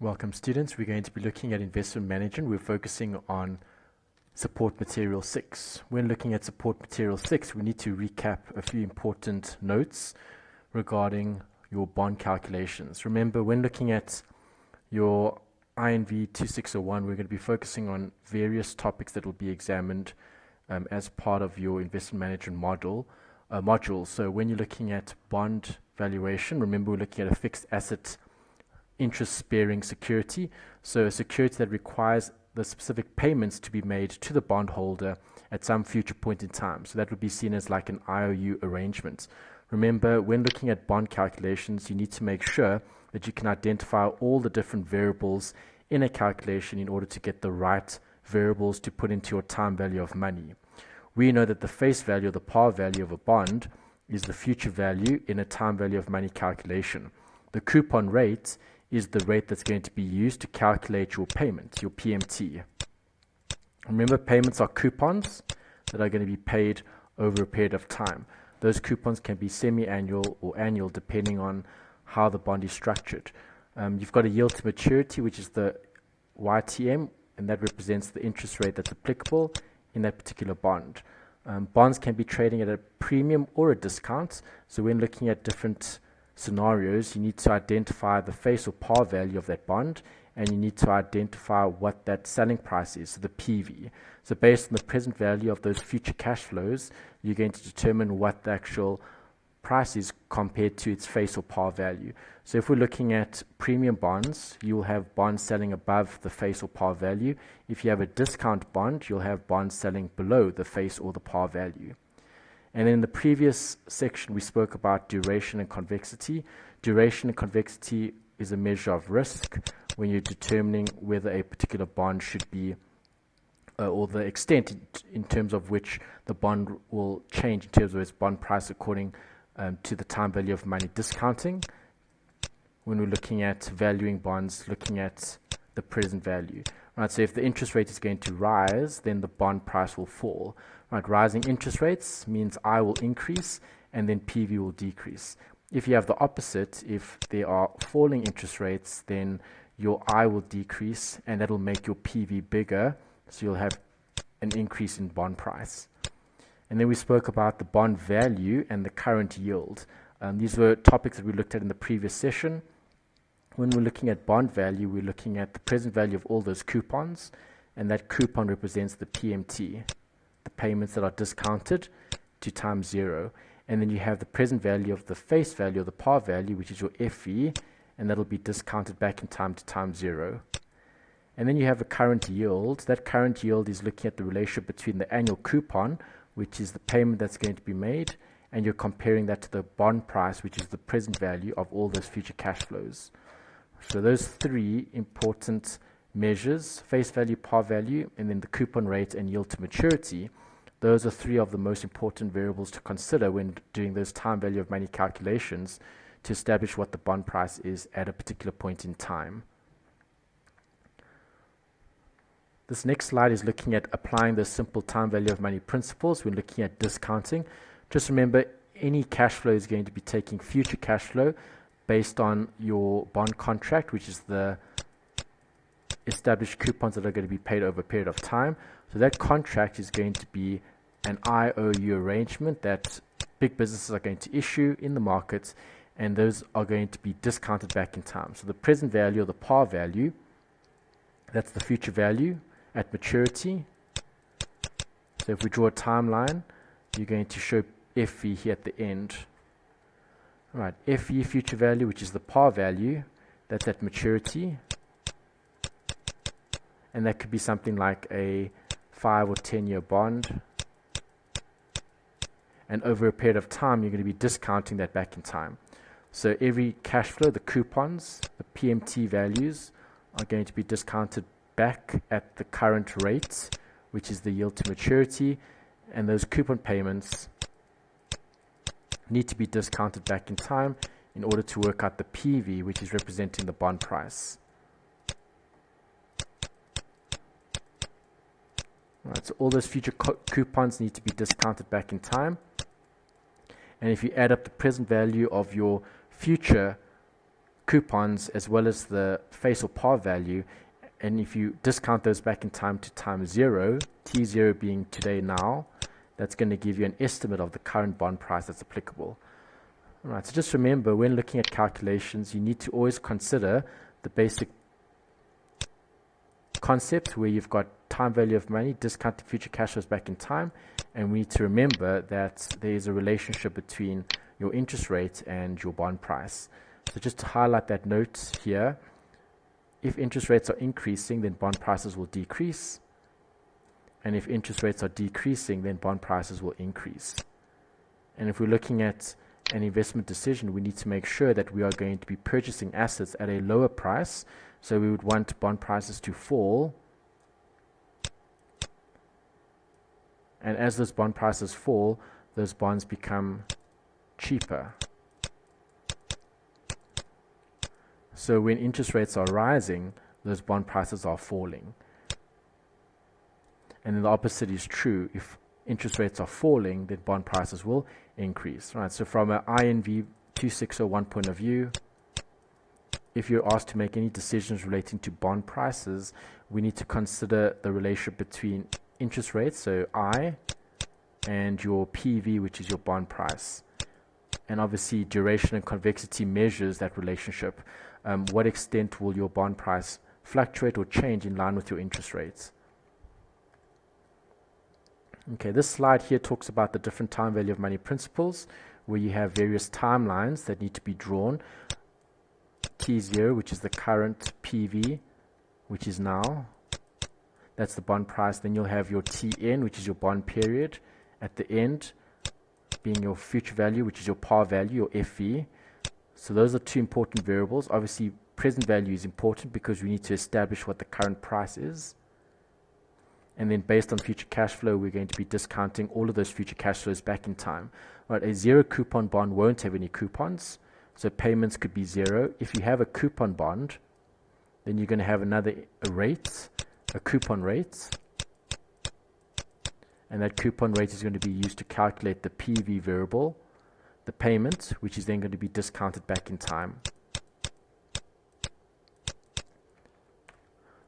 Welcome students, we're going to be looking at investment management. We're focusing on support material 6. When looking at support material 6, we need to recap a few important notes regarding your bond calculations. Remember, when looking at your INV2601, we're going to be focusing on various topics that will be examined as part of your investment management module. So when you're looking at bond valuation, remember we're looking at a fixed asset interest-bearing security, so a security that requires the specific payments to be made to the bondholder at some future point in time. So that would be seen as like an IOU arrangement. Remember, when looking at bond calculations, you need to make sure that you can identify all the different variables in a calculation in order to get the right variables to put into your time value of money. We know that the face value or the par value of a bond is the future value in a time value of money calculation. The coupon rate is the rate that's going to be used to calculate your payment, your PMT. Remember, payments are coupons that are going to be paid over a period of time. Those coupons can be semi-annual or annual depending on how the bond is structured. You've got a yield to maturity, which is the YTM, and that represents the interest rate that's applicable in that particular bond. Bonds can be trading at a premium or a discount, so when looking at different scenarios, you need to identify the face or par value of that bond, and you need to identify what that selling price is, so the PV. So based on the present value of those future cash flows, you're going to determine what the actual price is compared to its face or par value. So if we're looking at premium bonds, you will have bonds selling above the face or par value. If you have a discount bond, you'll have bonds selling below the face or the par value. And in the previous section, we spoke about duration and convexity. Duration and convexity is a measure of risk when you're determining whether a particular bond should be, or the extent in terms of which the bond will change in terms of its bond price according to the time value of money discounting. When we're looking at valuing bonds, looking at the present value. Right, so if the interest rate is going to rise, then the bond price will fall. Right, rising interest rates means I will increase and then PV will decrease. If you have the opposite, if there are falling interest rates, then your I will decrease and that'll make your PV bigger, so you'll have an increase in bond price. And then we spoke about the bond value and the current yield. These were topics that we looked at in the previous session. When we're looking at bond value, we're looking at the present value of all those coupons, and that coupon represents the PMT, the payments that are discounted to times 0. And then you have the present value of the face value or the par value, which is your FV, and that'll be discounted back in time to times 0. And then you have a current yield. That current yield is looking at the relationship between the annual coupon, which is the payment that's going to be made, and you're comparing that to the bond price, which is the present value of all those future cash flows. So those three important measures, face value, par value, and then the coupon rate and yield to maturity, those are three of the most important variables to consider when doing those time value of money calculations to establish what the bond price is at a particular point in time. This next slide is looking at applying the simple time value of money principles when looking at discounting. Just remember, any cash flow is going to be taking future cash flow based on your bond contract, which is the established coupons that are going to be paid over a period of time. So that contract is going to be an IOU arrangement that big businesses are going to issue in the markets, and those are going to be discounted back in time. So the present value or the par value, that's the future value at maturity. So if we draw a timeline, you're going to show FV here at the end. Right, FV, future value, which is the par value, that's at maturity. And that could be something like a 5 or 10-year bond. And over a period of time, you're going to be discounting that back in time. So every cash flow, the coupons, the PMT values are going to be discounted back at the current rate, which is the yield to maturity. And those coupon payments need to be discounted back in time in order to work out the PV, which is representing the bond price. Right, so all those future coupons need to be discounted back in time. And if you add up the present value of your future coupons as well as the face or par value, and if you discount those back in time to time 0, T0 being today now, that's going to give you an estimate of the current bond price that's applicable. All right, so just remember, when looking at calculations, you need to always consider the basic concept where you've got time value of money, discounting future cash flows back in time, and we need to remember that there is a relationship between your interest rate and your bond price. So just to highlight that note here, if interest rates are increasing, then bond prices will decrease. And if interest rates are decreasing, then bond prices will increase. And if we're looking at an investment decision, we need to make sure that we are going to be purchasing assets at a lower price. So we would want bond prices to fall. And as those bond prices fall, those bonds become cheaper. So when interest rates are rising, those bond prices are falling. And then the opposite is true. If interest rates are falling, then bond prices will increase. Right. So from an INV2601 point of view, if you're asked to make any decisions relating to bond prices, we need to consider the relationship between interest rates, so I, and your PV, which is your bond price. And obviously duration and convexity measures that relationship. What extent will your bond price fluctuate or change in line with your interest rates? Okay, this slide here talks about the different time value of money principles, where you have various timelines that need to be drawn. T0, which is the current PV, which is now. That's the bond price. Then you'll have your TN, which is your bond period. At the end, being your future value, which is your par value, your FV. So those are two important variables. Obviously, present value is important because we need to establish what the current price is. And then based on future cash flow, we're going to be discounting all of those future cash flows back in time. Right, a zero coupon bond won't have any coupons, so payments could be 0. If you have a coupon bond, then you're going to have a coupon rate. And that coupon rate is going to be used to calculate the PV variable, the payment, which is then going to be discounted back in time.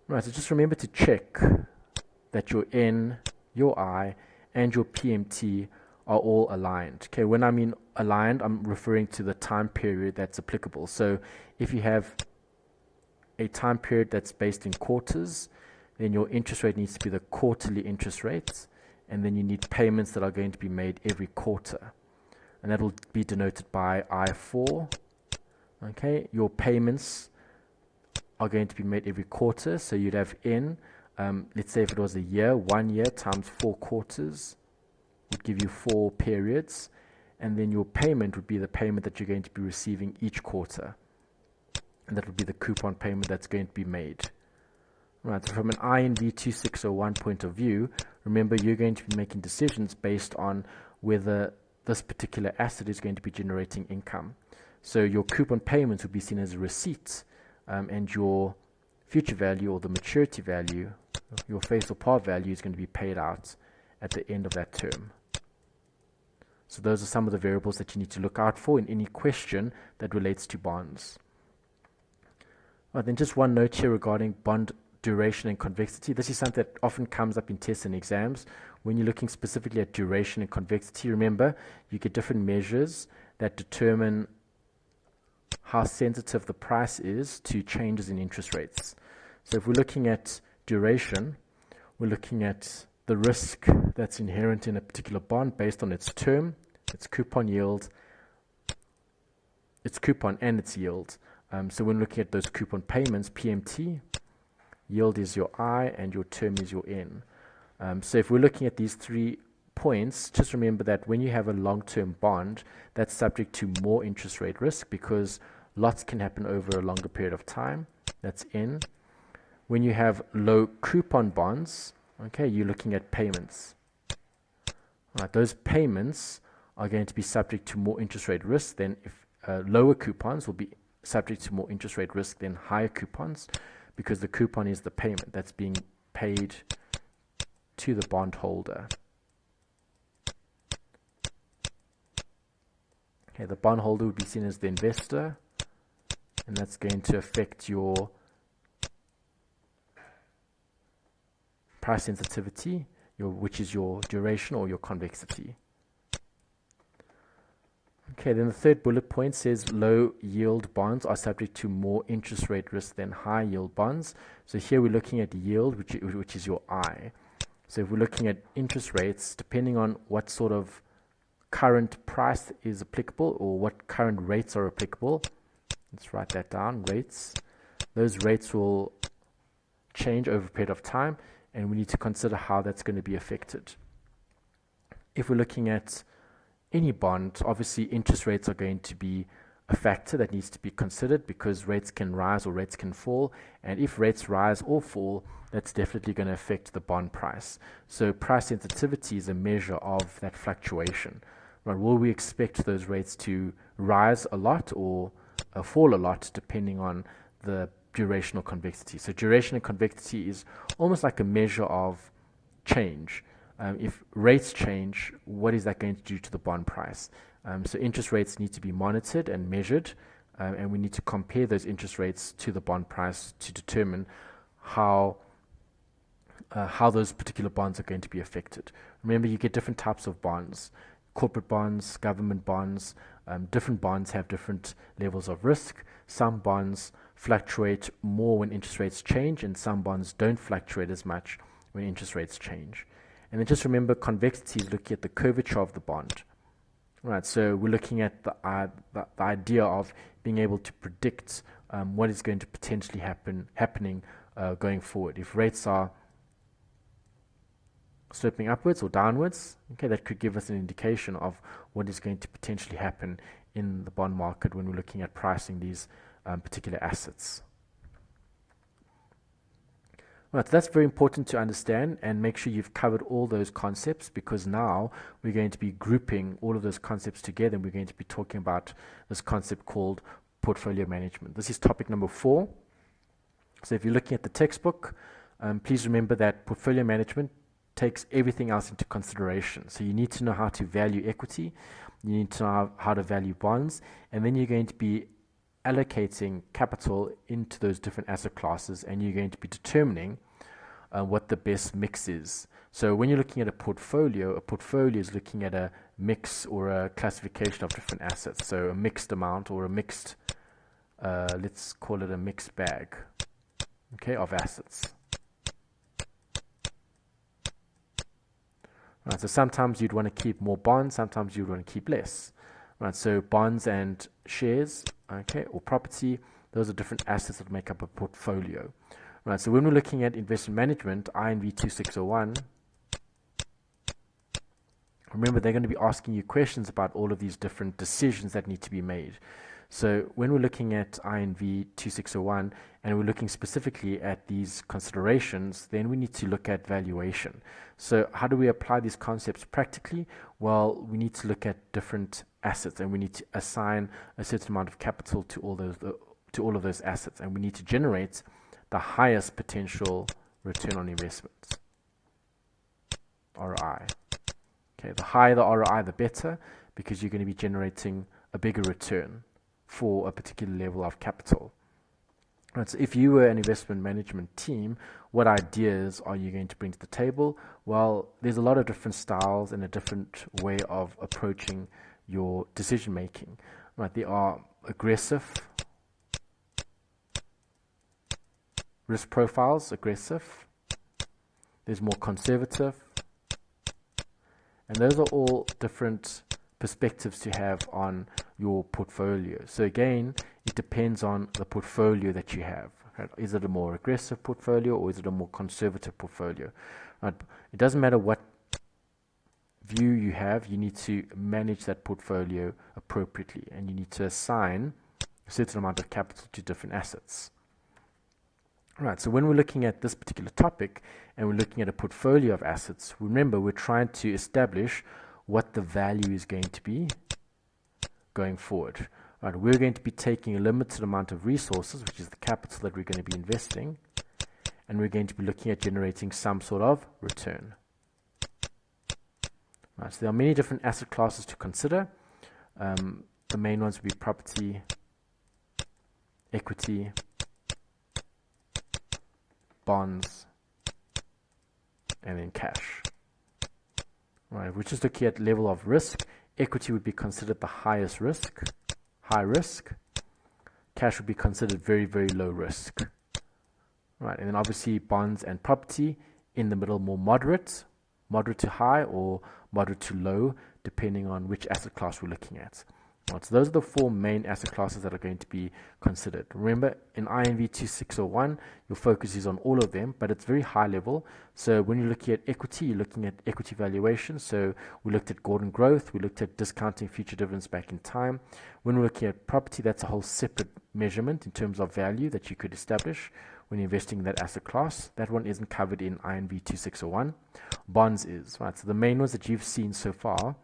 Right, so just remember to check that your N, your I, and your PMT are all aligned. Okay, when I mean aligned, I'm referring to the time period that's applicable. So if you have a time period that's based in quarters, then your interest rate needs to be the quarterly interest rate, and then you need payments that are going to be made every quarter. And that will be denoted by I4. Okay, your payments are going to be made every quarter, so you'd have N. Let's say if it was a year, 1 year times 4 quarters would give you 4 periods, and then your payment would be the payment that you're going to be receiving each quarter, and that would be the coupon payment that's going to be made. Right, so from an INV2601 point of view, remember you're going to be making decisions based on whether this particular asset is going to be generating income. So your coupon payments would be seen as a receipt, and your future value or the maturity value, your face or par value, is going to be paid out at the end of that term. So those are some of the variables that you need to look out for in any question that relates to bonds. Right, then just one note here regarding bond duration and convexity. This is something that often comes up in tests and exams. When you're looking specifically at duration and convexity, remember you get different measures that determine how sensitive the price is to changes in interest rates. So if we're looking at duration, we're looking at the risk that's inherent in a particular bond based on its term, its coupon yield, its coupon and its yield. So when looking at those coupon payments, PMT, yield is your I and your term is your N. So if we're looking at these 3 points, just remember that when you have a long-term bond, that's subject to more interest rate risk because lots can happen over a longer period of time. That's N. When you have low coupon bonds, okay, you're looking at payments. Right, those payments are going to be subject to more interest rate risk than if lower coupons will be subject to more interest rate risk than higher coupons, because the coupon is the payment that's being paid to the bondholder. Okay, the bondholder would be seen as the investor, and that's going to affect your price sensitivity, which is your duration or your convexity. Okay, then the third bullet point says low yield bonds are subject to more interest rate risk than high yield bonds. So here we're looking at yield, which is your I. So if we're looking at interest rates, depending on what sort of current price is applicable or what current rates are applicable, let's write that down, rates. Those rates will change over a period of time, and we need to consider how that's going to be affected. If we're looking at any bond, obviously interest rates are going to be a factor that needs to be considered because rates can rise or rates can fall. And if rates rise or fall, that's definitely going to affect the bond price. So price sensitivity is a measure of that fluctuation. Right? Will we expect those rates to rise a lot or fall a lot depending on the durational convexity? So durational convexity is almost like a measure of change. If rates change, what is that going to do to the bond price? So interest rates need to be monitored and measured, and we need to compare those interest rates to the bond price to determine how those particular bonds are going to be affected. Remember, you get different types of bonds: corporate bonds, government bonds. Different bonds have different levels of risk. Some bonds fluctuate more when interest rates change, and some bonds don't fluctuate as much when interest rates change. And then just remember, convexity is looking at the curvature of the bond. Right, so we're looking at the idea of being able to predict what is going to potentially happening going forward. If rates are sloping upwards or downwards, okay, that could give us an indication of what is going to potentially happen in the bond market when we're looking at pricing these particular assets. Right, so that's very important to understand, and make sure you've covered all those concepts, because now we're going to be grouping all of those concepts together, and we're going to be talking about this concept called portfolio management. This is topic number 4. So if you're looking at the textbook, please remember that portfolio management takes everything else into consideration. So you need to know how to value equity, you need to know how to value bonds, and then you're going to be allocating capital into those different asset classes, and you're going to be determining what the best mix is. So when you're looking at a portfolio is looking at a mix or a classification of different assets. So a mixed amount or a mixed, let's call it a mixed bag, okay, of assets. Right, so sometimes you'd want to keep more bonds, sometimes you'd want to keep less. Right, so bonds and shares, okay, or property, those are different assets that make up a portfolio. Right, so when we're looking at investment management, INV2601, remember they're going to be asking you questions about all of these different decisions that need to be made. So when we're looking at INV2601 and we're looking specifically at these considerations, then we need to look at valuation. So how do we apply these concepts practically? Well, we need to look at different assets, and we need to assign a certain amount of capital to all of those assets, and we need to generate the highest potential return on investment, ROI. Okay, the higher the ROI, the better, because you're going to be generating a bigger return for a particular level of capital. Right, so if you were an investment management team, what ideas are you going to bring to the table? Well, there's a lot of different styles and a different way of approaching your decision making. Right, there are aggressive risk profiles, aggressive. There's more conservative, and those are all different perspectives to have on your portfolio. So again, it depends on the portfolio that you have. Right? Is it a more aggressive portfolio or is it a more conservative portfolio? Right? It doesn't matter what view you have, you need to manage that portfolio appropriately, and you need to assign a certain amount of capital to different assets. Right, so when we're looking at this particular topic and we're looking at a portfolio of assets, remember we're trying to establish what the value is going to be going forward. Right, we're going to be taking a limited amount of resources, which is the capital that we're going to be investing, and we're going to be looking at generating some sort of return. Right, so there are many different asset classes to consider. The main ones would be property, equity, bonds, and then cash. Right, we're just looking at level of risk. Equity would be considered the highest risk, high risk. Cash would be considered very, very low risk. Right, and then obviously bonds and property in the middle, more moderate to high, or moderate to low, depending on which asset class we're looking at. Right, so those are the four main asset classes that are going to be considered. Remember, in INV2601, your focus is on all of them, but it's very high level. So when you're looking at equity, you're looking at equity valuation. So we looked at Gordon growth, we looked at discounting future dividends back in time. When we're looking at property, that's a whole separate measurement in terms of value that you could establish when you're investing in that asset class. That one isn't covered in INV2601. Bonds is, right? So the main ones that you've seen so far,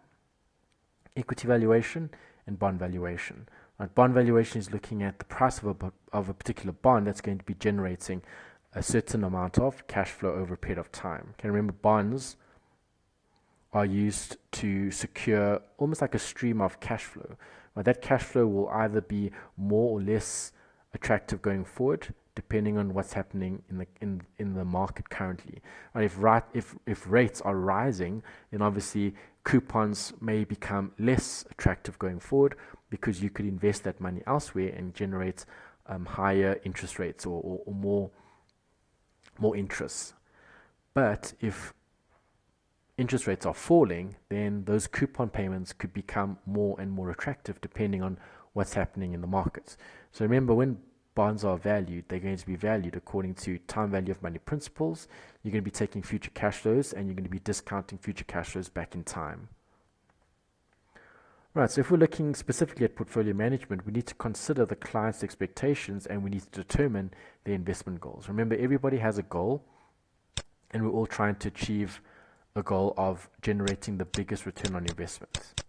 equity valuation and bond valuation. Right? Bond valuation is looking at the price of a particular bond that's going to be generating a certain amount of cash flow over a period of time. Okay, remember, bonds are used to secure almost like a stream of cash flow. Right? That cash flow will either be more or less attractive going forward, depending on what's happening in the market currently. Right? If rates are rising, then obviously coupons may become less attractive going forward, because you could invest that money elsewhere and generate higher interest rates or more interest. But if interest rates are falling, then those coupon payments could become more and more attractive depending on what's happening in the markets. So remember, when bonds are valued, they're going to be valued according to time value of money principles. You're going to be taking future cash flows and you're going to be discounting future cash flows back in time. Right, so if we're looking specifically at portfolio management, we need to consider the client's expectations and we need to determine their investment goals. Remember, everybody has a goal and we're all trying to achieve a goal of generating the biggest return on investment.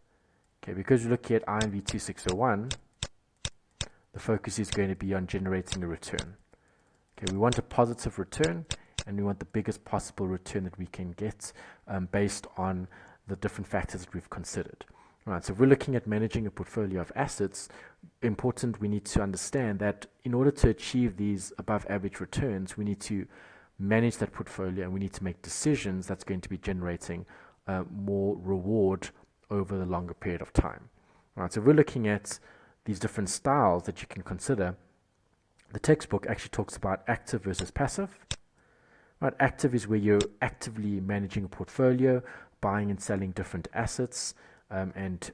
Okay, because we're looking at INV2601, the focus is going to be on generating a return. Okay, we want a positive return and we want the biggest possible return that we can get based on the different factors that we've considered. Right, so if we're looking at managing a portfolio of assets, we need to understand that in order to achieve these above average returns, we need to manage that portfolio and we need to make decisions that's going to be generating more reward over the longer period of time. Right, so if we're looking at these different styles that you can consider, the textbook actually talks about active versus passive. Right, active is where you're actively managing a portfolio, buying and selling different assets, and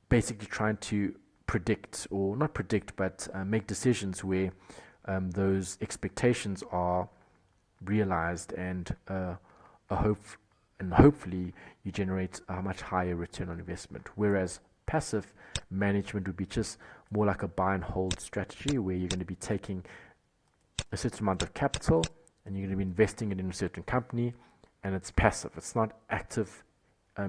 basically trying to predict, or not predict, but make decisions where those expectations are realized and hopefully you generate a much higher return on investment. Whereas passive management would be just more like a buy and hold strategy, where you're going to be taking a certain amount of capital and you're going to be investing it in a certain company, and it's passive. It's not active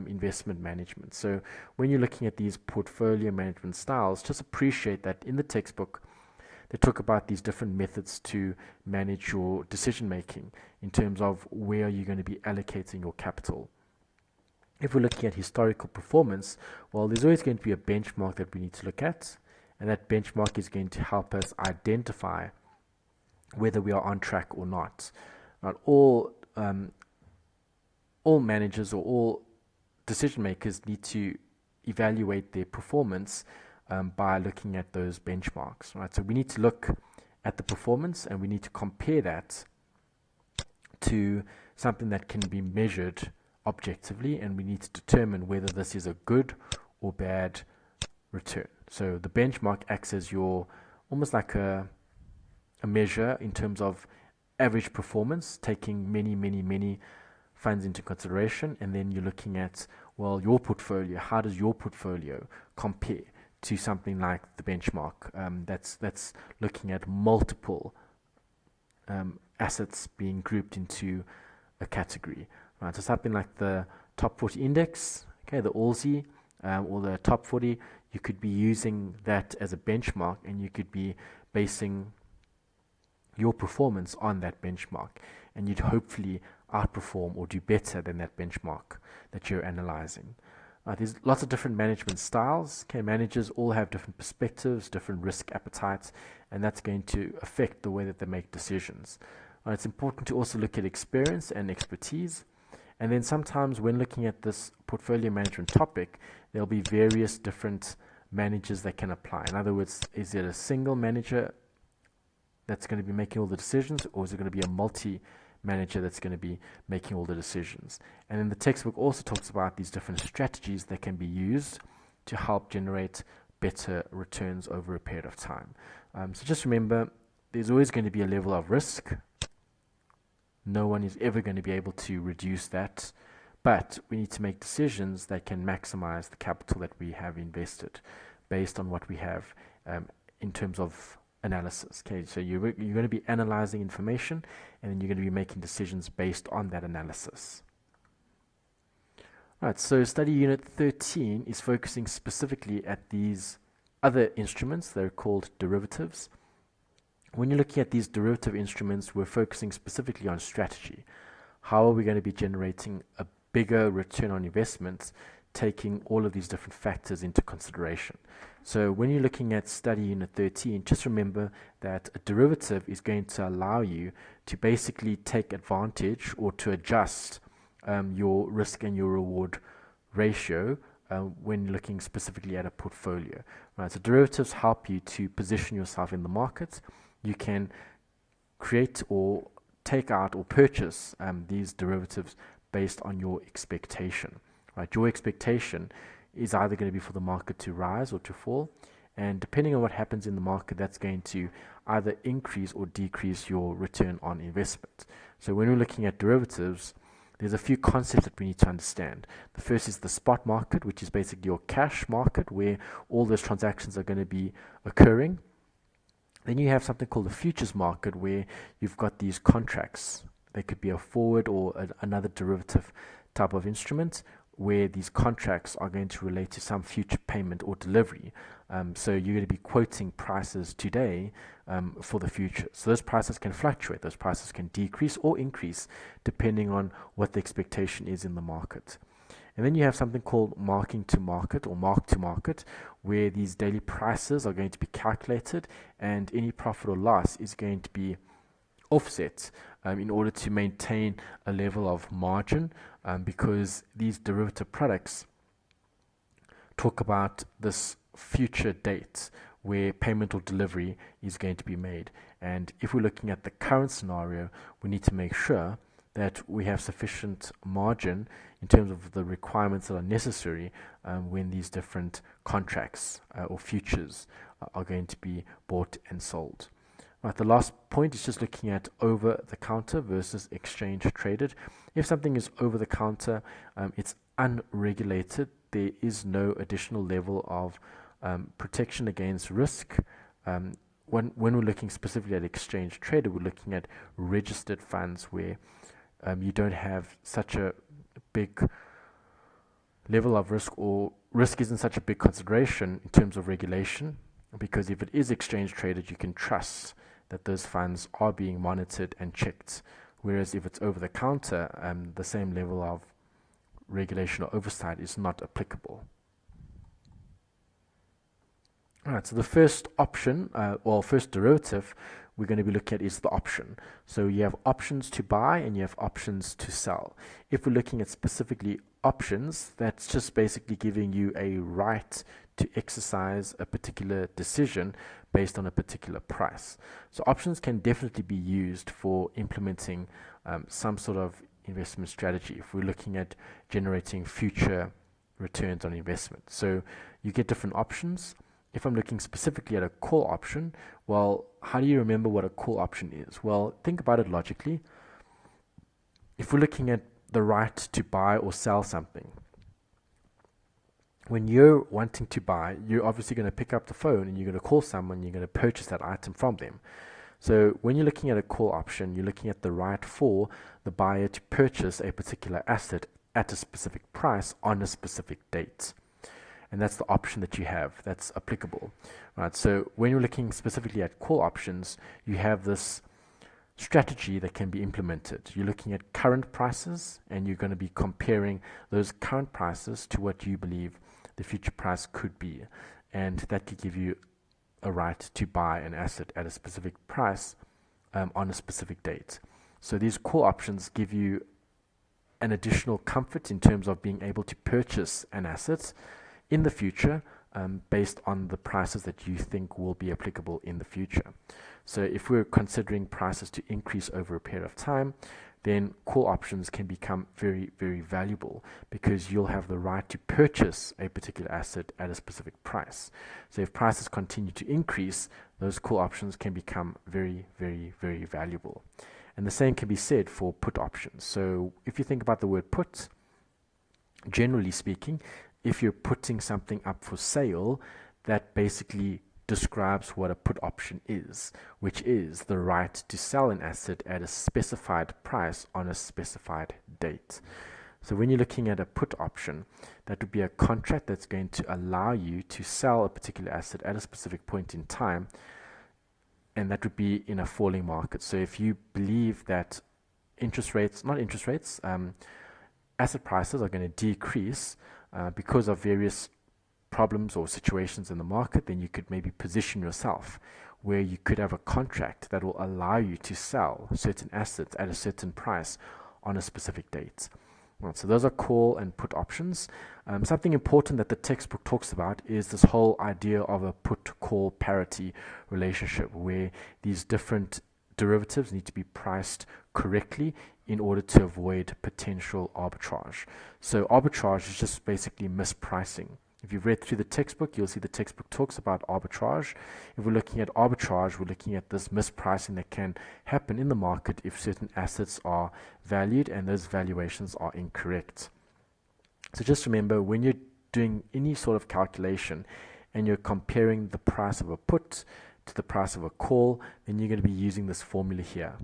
investment management. So when you're looking at these portfolio management styles, just appreciate that in the textbook they talk about these different methods to manage your decision making in terms of where you're going to be allocating your capital. If we're looking at historical performance, well, there's always going to be a benchmark that we need to look at, and that benchmark is going to help us identify whether we are on track or not. Not all managers or all decision makers need to evaluate their performance by looking at those benchmarks, right? So we need to look at the performance and we need to compare that to something that can be measured objectively, and we need to determine whether this is a good or bad return. So the benchmark acts as your almost like a measure in terms of average performance, taking many funds into consideration, and then you're looking at, well, your portfolio, how does your portfolio compare to something like the benchmark that's looking at multiple assets being grouped into a category, right? So something like the top 40 index, okay, the ALSI, or the top 40, you could be using that as a benchmark, and you could be basing your performance on that benchmark, and you'd hopefully outperform or do better than that benchmark that you're analyzing. There's lots of different management styles. Okay, managers all have different perspectives, different risk appetites, and that's going to affect the way that they make decisions. It's important to also look at experience and expertise. And then sometimes when looking at this portfolio management topic, there'll be various different managers that can apply. In other words, is it a single manager that's going to be making all the decisions, or is it going to be a multi-manager that's going to be making all the decisions? And then the textbook also talks about these different strategies that can be used to help generate better returns over a period of time. So just remember, there's always going to be a level of risk. No one is ever going to be able to reduce that, but we need to make decisions that can maximize the capital that we have invested based on what we have in terms of analysis. Okay, so you're going to be analyzing information, and then you're going to be making decisions based on that analysis. All right, so study unit 13 is focusing specifically at these other instruments. They're called derivatives. When you're looking at these derivative instruments, we're focusing specifically on strategy. How are we going to be generating a bigger return on investments, taking all of these different factors into consideration? So when you're looking at study unit 13, just remember that a derivative is going to allow you to basically take advantage or to adjust your risk and your reward ratio when looking specifically at a portfolio. Right? So derivatives help you to position yourself in the market. You can create or take out or purchase these derivatives based on your expectation. Right? Your expectation is either going to be for the market to rise or to fall, and depending on what happens in the market, that's going to either increase or decrease your return on investment. So when we're looking at derivatives, there's a few concepts that we need to understand. The first is the spot market, which is basically your cash market, where all those transactions are going to be occurring. Then you have something called the futures market, where you've got these contracts. They could be a forward or another derivative type of instrument, where these contracts are going to relate to some future payment or delivery. So you're going to be quoting prices today for the future. So those prices can fluctuate. Those prices can decrease or increase depending on what the expectation is in the market. And then you have something called marking to market or mark to market, where these daily prices are going to be calculated, and any profit or loss is going to be offset in order to maintain a level of margin, because these derivative products talk about this future date where payment or delivery is going to be made. And if we're looking at the current scenario, we need to make sure that we have sufficient margin in terms of the requirements that are necessary when these different contracts or futures are going to be bought and sold. Right, the last point is just looking at over-the-counter versus exchange-traded. If something is over-the-counter, it's unregulated. There is no additional level of protection against risk. When we're looking specifically at exchange-traded, we're looking at registered funds where you don't have such a big level of risk, or risk isn't such a big consideration in terms of regulation, because if it is exchange traded, you can trust that those funds are being monitored and checked. Whereas if it's over the counter, the same level of regulation or oversight is not applicable. All right, so the first option, first derivative we're going to be looking at is the option. So you have options to buy and you have options to sell. If we're looking at specifically options, that's just basically giving you a right to exercise a particular decision based on a particular price. So options can definitely be used for implementing some sort of investment strategy if we're looking at generating future returns on investment. So you get different options. If I'm looking specifically at a call option, well, how do you remember what a call option is? Well, think about it logically. If we're looking at the right to buy or sell something, when you're wanting to buy, you're obviously going to pick up the phone and you're going to call someone, you're going to purchase that item from them. So when you're looking at a call option, you're looking at the right for the buyer to purchase a particular asset at a specific price on a specific date. And that's the option that you have that's applicable, right? So when you're looking specifically at call options, you have this strategy that can be implemented. You're looking at current prices and you're going to be comparing those current prices to what you believe the future price could be. And that could give you a right to buy an asset at a specific price on a specific date. So these call options give you an additional comfort in terms of being able to purchase an asset in the future based on the prices that you think will be applicable in the future. So if we're considering prices to increase over a period of time, then call options can become very, very valuable because you'll have the right to purchase a particular asset at a specific price. So if prices continue to increase, those call options can become very, very, very valuable. And the same can be said for put options. So if you think about the word put, generally speaking, if you're putting something up for sale, that basically describes what a put option is, which is the right to sell an asset at a specified price on a specified date. So when you're looking at a put option, that would be a contract that's going to allow you to sell a particular asset at a specific point in time, and that would be in a falling market. So if you believe that asset prices are going to decrease because of various problems or situations in the market, then you could maybe position yourself where you could have a contract that will allow you to sell certain assets at a certain price on a specific date. Right, so those are call and put options. Something important that the textbook talks about is this whole idea of a put-call parity relationship, where these different derivatives need to be priced correctly in order to avoid potential arbitrage. So arbitrage is just basically mispricing. If you've read through the textbook, you'll see the textbook talks about arbitrage. If we're looking at arbitrage, we're looking at this mispricing that can happen in the market if certain assets are valued and those valuations are incorrect. So just remember, when you're doing any sort of calculation and you're comparing the price of a put to the price of a call, then you're going to be using this formula here.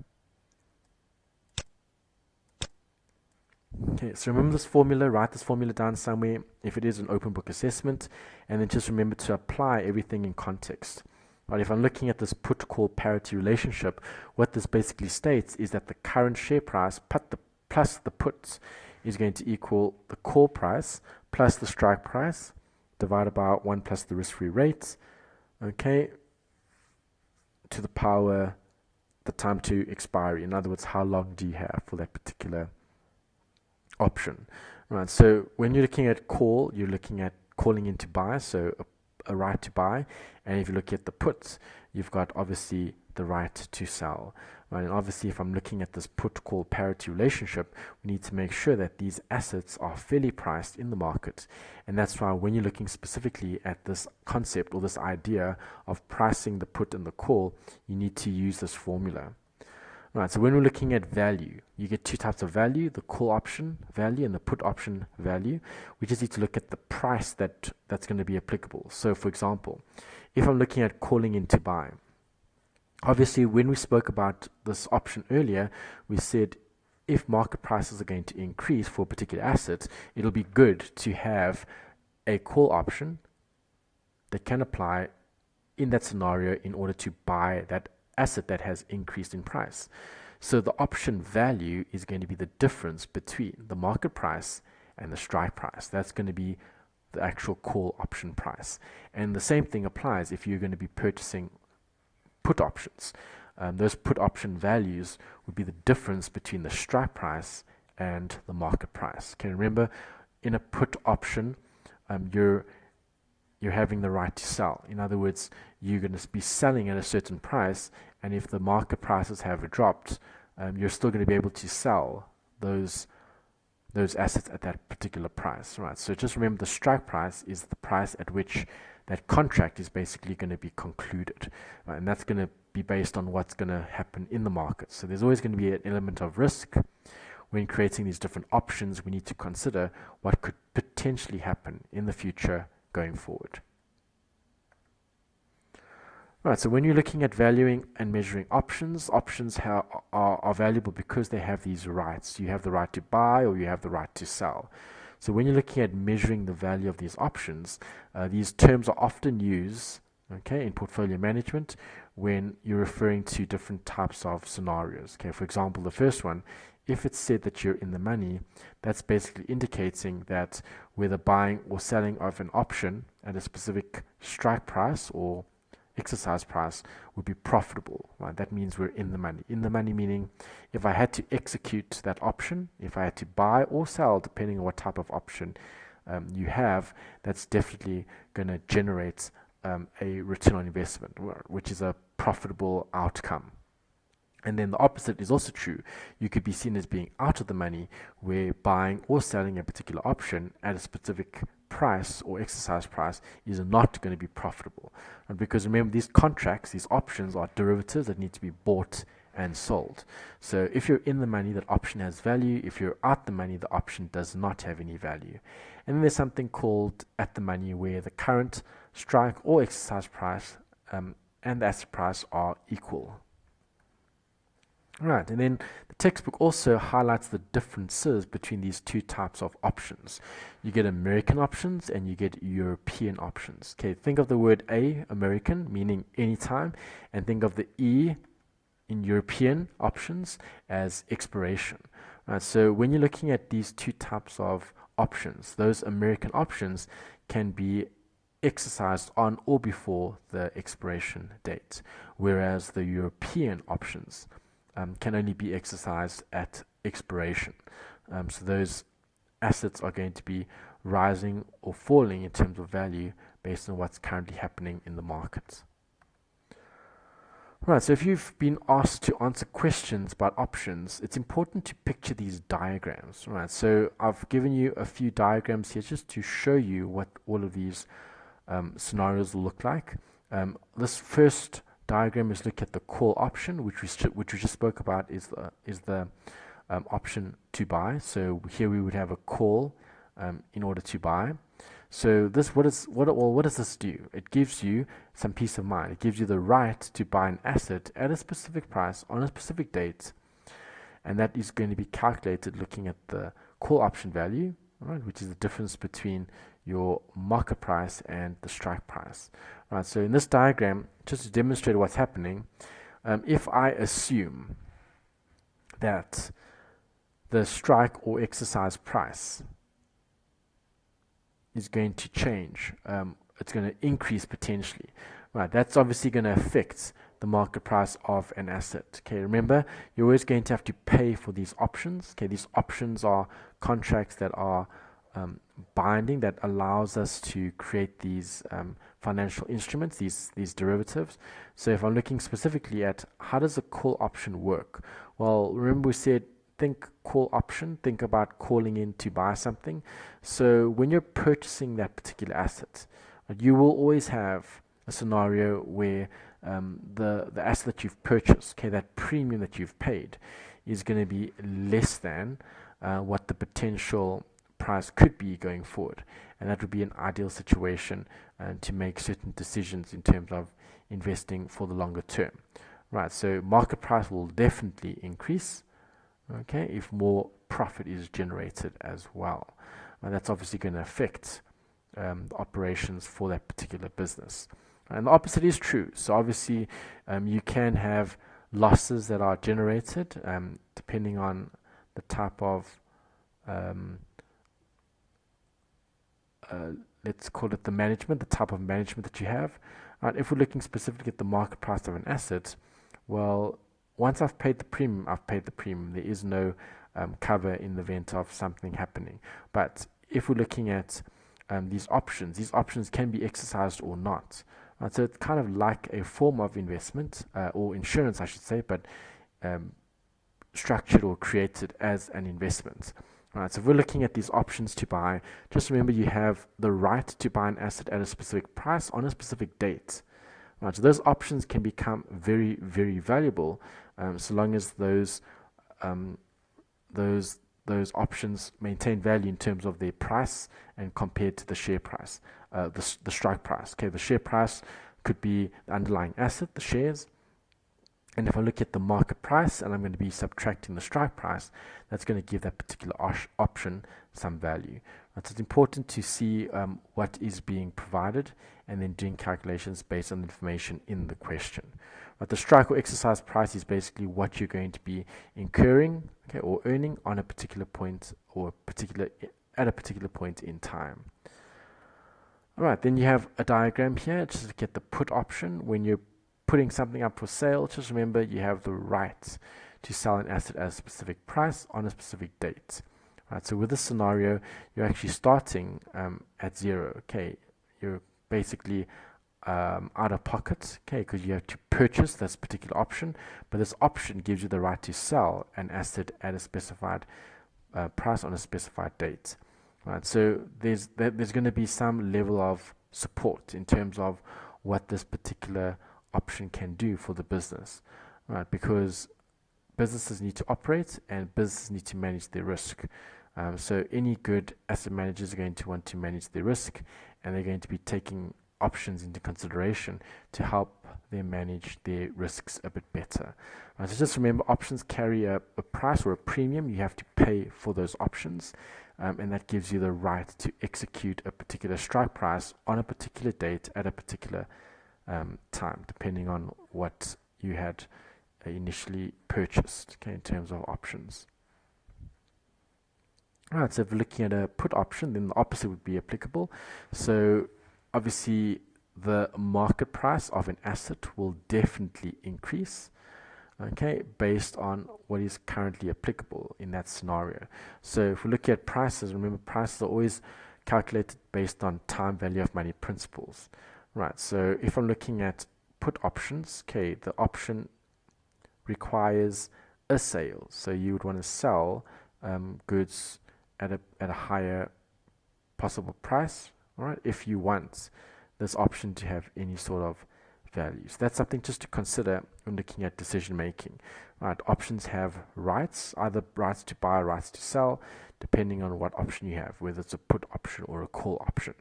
Okay, so remember this formula, write this formula down somewhere if it is an open book assessment, and then just remember to apply everything in context. Right, if I'm looking at this put-call parity relationship, what this basically states is that the current share price plus the puts is going to equal the call price plus the strike price divided by 1 plus the risk-free rate, okay, to the power the time to expiry. In other words, how long do you have for that particular option. Right, so when you're looking at call, you're looking at calling in to buy, so a right to buy, and if you look at the puts, you've got obviously the right to sell. Right, and obviously if I'm looking at this put-call parity relationship, we need to make sure that these assets are fairly priced in the market, and that's why when you're looking specifically at this concept or this idea of pricing the put and the call, you need to use this formula. Right, so when we're looking at value, you get two types of value, the call option value and the put option value. We just need to look at the price that's going to be applicable. So for example, if I'm looking at calling in to buy, obviously when we spoke about this option earlier, we said if market prices are going to increase for a particular asset, it'll be good to have a call option that can apply in that scenario in order to buy that asset that has increased in price. So the option value is going to be the difference between the market price and the strike price. That's going to be the actual call option price. And the same thing applies if you're going to be purchasing put options. Those put option values would be the difference between the strike price and the market price. Okay, remember, in a put option, you're having the right to sell. In other words, you're going to be selling at a certain price, and if the market prices have dropped, you're still going to be able to sell those assets at that particular price. Right. So just remember, the strike price is the price at which that contract is basically going to be concluded, right? And that's going to be based on what's going to happen in the market. So there's always going to be an element of risk when creating these different options. We need to consider what could potentially happen in the future going forward. Right, so when you're looking at valuing and measuring options are valuable because they have these rights. You have the right to buy or you have the right to sell. So when you're looking at measuring the value of these options, these terms are often used, okay, in portfolio management, when you're referring to different types of scenarios. Okay, for example, the first one, if it's said that you're in the money, that's basically indicating that whether buying or selling of an option at a specific strike price or exercise price would be profitable, right? That means we're in the money. In the money meaning if I had to execute that option, if I had to buy or sell, depending on what type of option you have, that's definitely going to generate a return on investment, which is a profitable outcome. And then the opposite is also true. You could be seen as being out of the money, where buying or selling a particular option at a specific price or exercise price is not going to be profitable. And because remember, these contracts, these options are derivatives that need to be bought and sold. So if you're in the money, that option has value. If you're out the money, the option does not have any value. And then there's something called at the money, where the current strike or exercise price and the asset price are equal. Right, and then the textbook also highlights the differences between these two types of options. You get American options and you get European options. Okay, think of the word A, American, meaning anytime, and think of the E in European options as expiration. Right, so when you're looking at these two types of options, those American options can be exercised on or before the expiration date, whereas the European options can only be exercised at expiration. So those assets are going to be rising or falling in terms of value based on what's currently happening in the markets. Right, so if you've been asked to answer questions about options, it's important to picture these diagrams. Right, so I've given you a few diagrams here just to show you what all of these scenarios will look like. This first diagram is look at the call option, which we just spoke about is the option to buy. So here we would have a call in order to buy. So this what does this do? It gives you some peace of mind. It gives you the right to buy an asset at a specific price on a specific date, and that is going to be calculated looking at the call option value, right, which is the difference between your market price and the strike price. Right, so in this diagram, just to demonstrate what's happening, if I assume that the strike or exercise price is going to change, it's going to increase potentially. Right, that's obviously going to affect the market price of an asset. Okay, remember, you're always going to have to pay for these options. Okay, these options are contracts that are binding, that allows us to create these financial instruments, these derivatives. So if I'm looking specifically at how does a call option work, well, remember we said think call option, think about calling in to buy something. So when you're purchasing that particular asset, you will always have a scenario where the asset that you've purchased, okay, that premium that you've paid is going to be less than what the potential price could be going forward, and that would be an ideal situation to make certain decisions in terms of investing for the longer term. Right, so market price will definitely increase, okay, if more profit is generated as well, and that's obviously going to affect the operations for that particular business. And the opposite is true. So obviously you can have losses that are generated depending on the type of let's call it the management, the type of management that you have. If we're looking specifically at the market price of an asset, well, once I've paid the premium, I've paid the premium. There is no cover in the event of something happening. But if we're looking at these options can be exercised or not. So it's kind of like a form of investment or insurance, I should say, but structured or created as an investment. Right, so if we're looking at these options to buy, just remember you have the right to buy an asset at a specific price on a specific date. Right, so those options can become very, very valuable so long as those options maintain value in terms of their price and compared to the share price, the strike price. Okay, the share price could be the underlying asset, the shares. And if I look at the market price and I'm going to be subtracting the strike price, that's going to give that particular option some value. Right, so it's important to see what is being provided and then doing calculations based on the information in the question. But the strike or exercise price is basically what you're going to be incurring, okay, or earning on a particular point or at a particular point in time. All right, then you have a diagram here. Just to get the put option. When you're putting something up for sale, just remember you have the right to sell an asset at a specific price on a specific date. Right, so with this scenario, you're actually starting at zero. Okay, you're basically out of pocket, okay, because you have to purchase this particular option, but this option gives you the right to sell an asset at a specified price on a specified date. Right, so there's going to be some level of support in terms of what this particular option can do for the business, right? Because businesses need to operate and businesses need to manage their risk. So any good asset managers are going to want to manage their risk, and they're going to be taking options into consideration to help them manage their risks a bit better. Right, so just remember, options carry a price or a premium. You have to pay for those options, and that gives you the right to execute a particular strike price on a particular date at a particular time, depending on what you had initially purchased, okay, in terms of options. Alright, so if we're looking at a put option, then the opposite would be applicable. So obviously the market price of an asset will definitely increase, okay, based on what is currently applicable in that scenario. So if we look at prices, remember prices are always calculated based on time value of money principles. Right, so if I'm looking at put options, okay, the option requires a sale. So you would want to sell goods at a higher possible price, all right, if you want this option to have any sort of value. So that's something just to consider when looking at decision making. Right, options have rights, either rights to buy or rights to sell, depending on what option you have, whether it's a put option or a call option.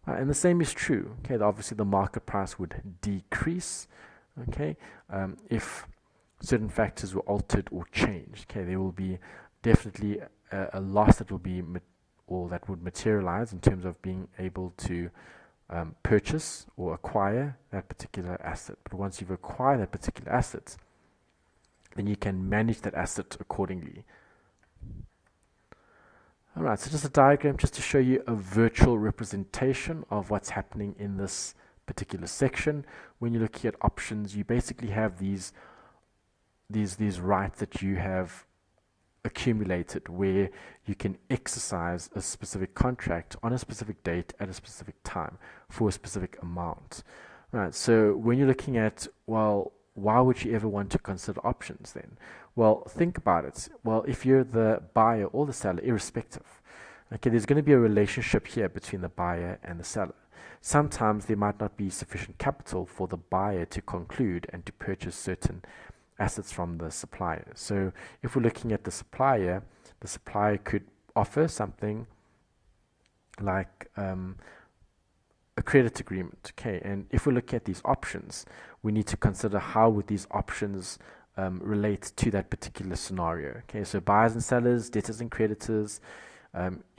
Right, and the same is true. Okay, obviously the market price would decrease. Okay, if certain factors were altered or changed. Okay, there will be definitely a loss that will be or that would materialize in terms of being able to purchase or acquire that particular asset. But once you've acquired that particular asset, then you can manage that asset accordingly. Alright, so just a diagram just to show you a virtual representation of what's happening in this particular section. When you're looking at options, you basically have these rights that you have accumulated where you can exercise a specific contract on a specific date at a specific time for a specific amount. Right, so when you're looking at, well, why would you ever want to consider options then? Well, think about it. Well, if you're the buyer or the seller, irrespective, okay, there's going to be a relationship here between the buyer and the seller. Sometimes there might not be sufficient capital for the buyer to conclude and to purchase certain assets from the supplier. So if we're looking at the supplier could offer something like a credit agreement. Okay, and if we look at these options, we need to consider how would these options relate to that particular scenario. Okay, so buyers and sellers, debtors and creditors,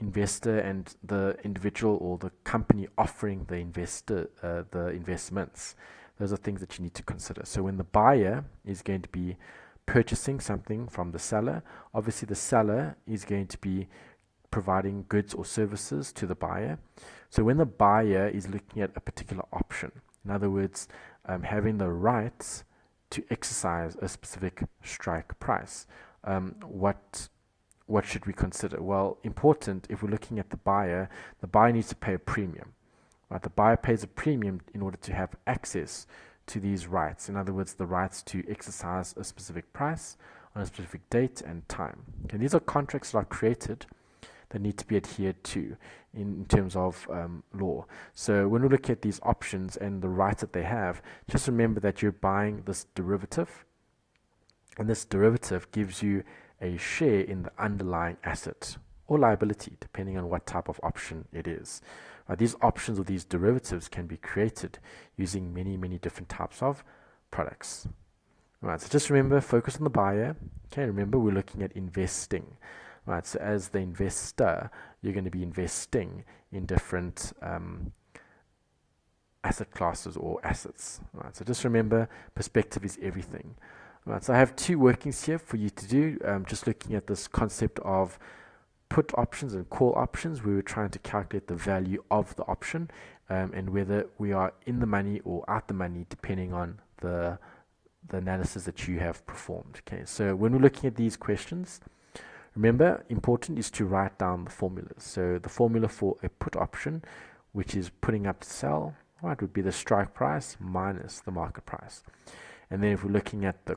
investor and the individual or the company offering the investor the investments. Those are things that you need to consider. So when the buyer is going to be purchasing something from the seller, obviously the seller is going to be providing goods or services to the buyer. So when the buyer is looking at a particular option, in other words, having the right to exercise a specific strike price, what should we consider? Well, important, if we're looking at the buyer needs to pay a premium. Right? The buyer pays a premium in order to have access to these rights. In other words, the rights to exercise a specific price on a specific date and time. Okay, these are contracts that are created that need to be adhered to in terms of law. So when we look at these options and the rights that they have, just remember that you're buying this derivative, and this derivative gives you a share in the underlying asset or liability, depending on what type of option it is. These options or these derivatives can be created using many, many different types of products. Right, so just remember, focus on the buyer. Okay, remember we're looking at investing. Right, so as the investor, you're going to be investing in different asset classes or assets. Right, so just remember, perspective is everything. Right, so I have two workings here for you to do. Just looking at this concept of put options and call options, we were trying to calculate the value of the option and whether we are in the money or out the money depending on the analysis that you have performed. Okay, so when we're looking at these questions, remember, important is to write down the formulas. So the formula for a put option, which is putting up to sell, right, would be the strike price minus the market price. And then if we're looking at the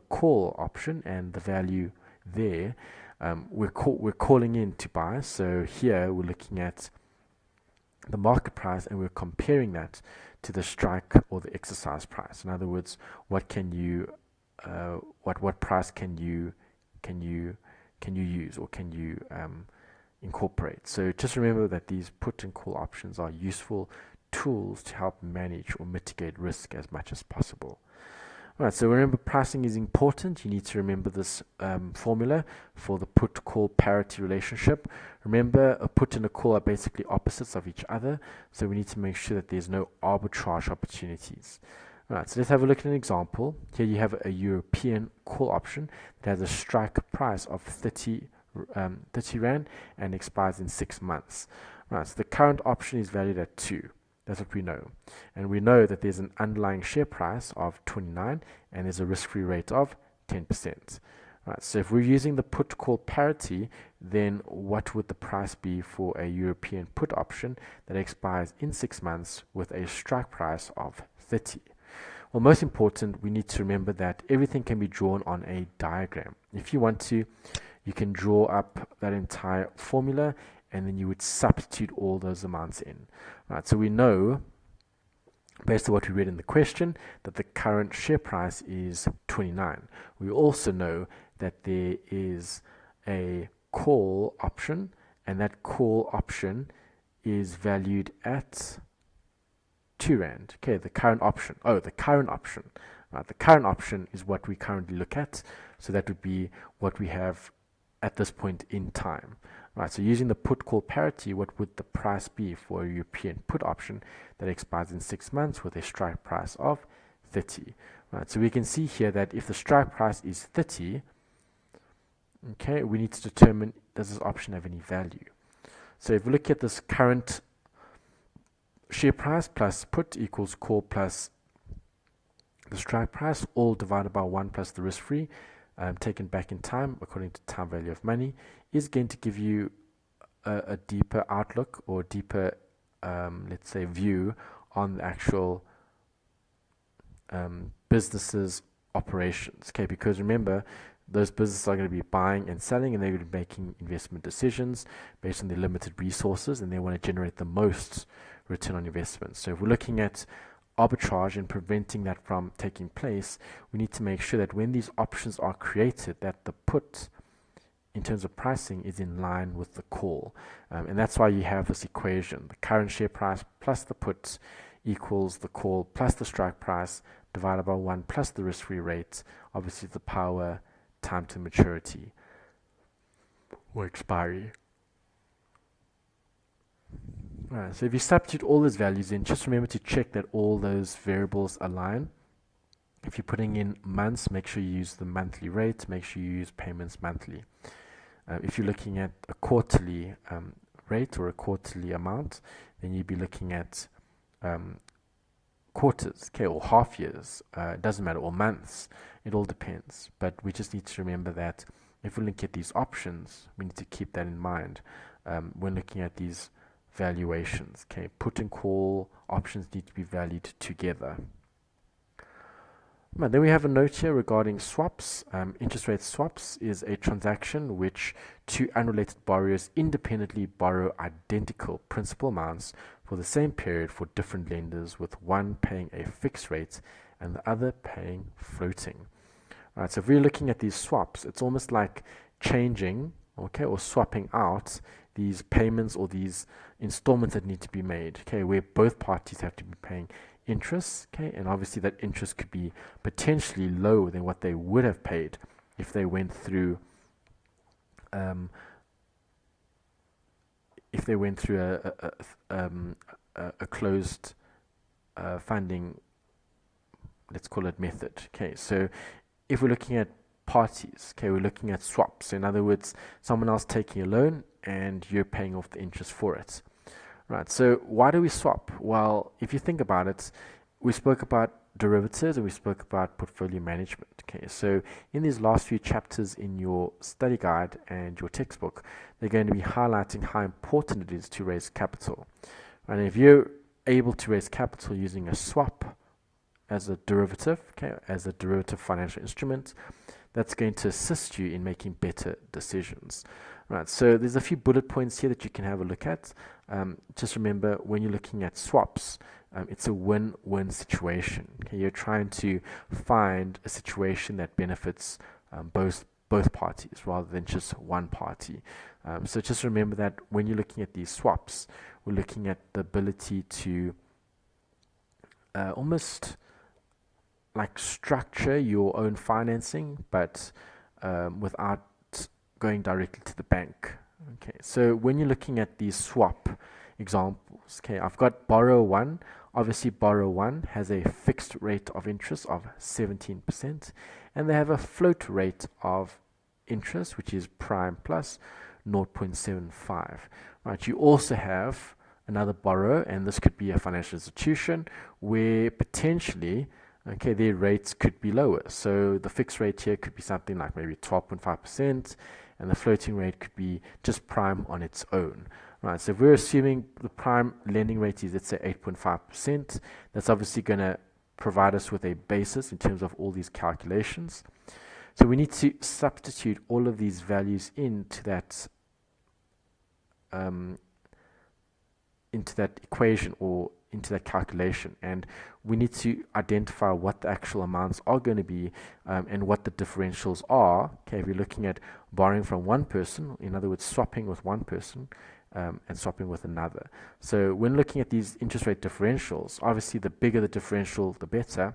call option and the value there, we're calling in to buy. So here we're looking at the market price and we're comparing that to the strike or the exercise price. In other words, what can you what price can you use or can you incorporate? So just remember that these put and call options are useful tools to help manage or mitigate risk as much as possible. Right, so remember, pricing is important. You need to remember this formula for the put-call parity relationship. Remember, a put and a call are basically opposites of each other, so we need to make sure that there's no arbitrage opportunities. Right, so let's have a look at an example. Here you have a European call option that has a strike price of 30 Rand and expires in 6 months. Right, so the current option is valued at 2. That's what we know. And we know that there's an underlying share price of 29 and there's a risk-free rate of 10%. Right, so if we're using the put-call parity, then what would the price be for a European put option that expires in 6 months with a strike price of 30? Well, most important, we need to remember that everything can be drawn on a diagram. If you want to, you can draw up that entire formula and then you would substitute all those amounts in. Right, so we know, based on what we read in the question, that the current share price is 29. We also know that there is a call option, and that call option is valued at 2 Rand. Okay, the current option. Oh, the current option. Right, the current option is what we currently look at, so that would be what we have at this point in time. Right, so using the put-call parity, what would the price be for a European put option that expires in 6 months with a strike price of 30? Right, so we can see here that if the strike price is 30, okay, we need to determine, does this option have any value? So if we look at this current share price plus put equals call plus the strike price, all divided by 1 plus the risk-free, taken back in time according to time value of money, is going to give you a deeper outlook or deeper, let's say, view on the actual business's operations. Okay, because remember, those businesses are going to be buying and selling, and they're going to be making investment decisions based on their limited resources, and they want to generate the most return on investment. So if we're looking at arbitrage and preventing that from taking place, we need to make sure that when these options are created, that the put in terms of pricing is in line with the call. And that's why you have this equation. The current share price plus the put equals the call plus the strike price divided by 1 plus the risk-free rate, obviously the power, time to maturity or expiry. Alright, so if you substitute all those values in, just remember to check that all those variables align. If you're putting in months, make sure you use the monthly rate, make sure you use payments monthly. If you're looking at a quarterly rate or a quarterly amount, then you'd be looking at quarters, okay, or half years, it doesn't matter, or months, it all depends. But we just need to remember that if we look at these options, we need to keep that in mind when looking at these valuations. Okay, put and call options need to be valued together. Then we have a note here regarding swaps. Interest rate swaps is a transaction which two unrelated borrowers independently borrow identical principal amounts for the same period for different lenders, with one paying a fixed rate and the other paying floating. Right, so if we're looking at these swaps, it's almost like changing, okay, or swapping out these payments or these installments that need to be made, okay, where both parties have to be paying interest, okay, and obviously that interest could be potentially lower than what they would have paid if they went through a closed funding, let's call it method. Okay, so if we're looking at parties, okay, we're looking at swaps. So in other words, someone else taking a loan and you're paying off the interest for it. Right, so why do we swap? Well, if you think about it, we spoke about derivatives and we spoke about portfolio management. Okay, so in these last few chapters in your study guide and your textbook, they're going to be highlighting how important it is to raise capital. And if you're able to raise capital using a swap as a derivative, okay, as a derivative financial instrument, that's going to assist you in making better decisions. Right, so there's a few bullet points here that you can have a look at. Just remember, when you're looking at swaps, it's a win-win situation. Okay, you're trying to find a situation that benefits both parties rather than just one party. So just remember that when you're looking at these swaps, we're looking at the ability to almost like structure your own financing, but without going directly to the bank. Okay, so when you're looking at these swap examples, okay, I've got borrow one. Obviously, borrow one has a fixed rate of interest of 17%, and they have a float rate of interest, which is prime plus 0.75. Right, you also have another borrow, and this could be a financial institution where potentially, okay, their rates could be lower. So the fixed rate here could be something like maybe 12.5%, and the floating rate could be just prime on its own. Right, so if we're assuming the prime lending rate is, let's say, 8.5%, that's obviously going to provide us with a basis in terms of all these calculations. So we need to substitute all of these values into that equation or into that calculation, and we need to identify what the actual amounts are going to be and what the differentials are. Okay, if you're looking at borrowing from one person, in other words, swapping with one person and swapping with another. So when looking at these interest rate differentials, obviously the bigger the differential, the better,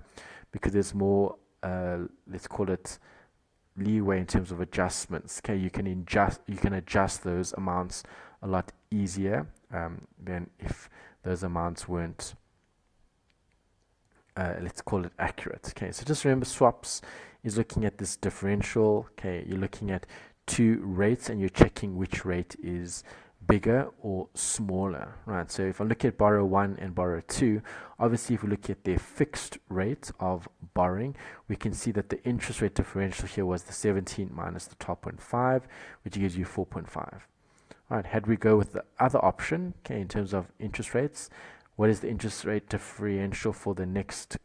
because there's more, let's call it, leeway in terms of adjustments. Okay, you can adjust those amounts a lot easier than if those amounts weren't, let's call it, accurate. Okay, so just remember, swaps is looking at this differential. Okay, you're looking at two rates and you're checking which rate is bigger or smaller, right? So if I look at borrow one and borrow two, obviously if we look at their fixed rate of borrowing, we can see that the interest rate differential here was the 17 minus the 12.5, which gives you 4.5. Right, had we go with the other option, okay, in terms of interest rates, what is the interest rate differential for the next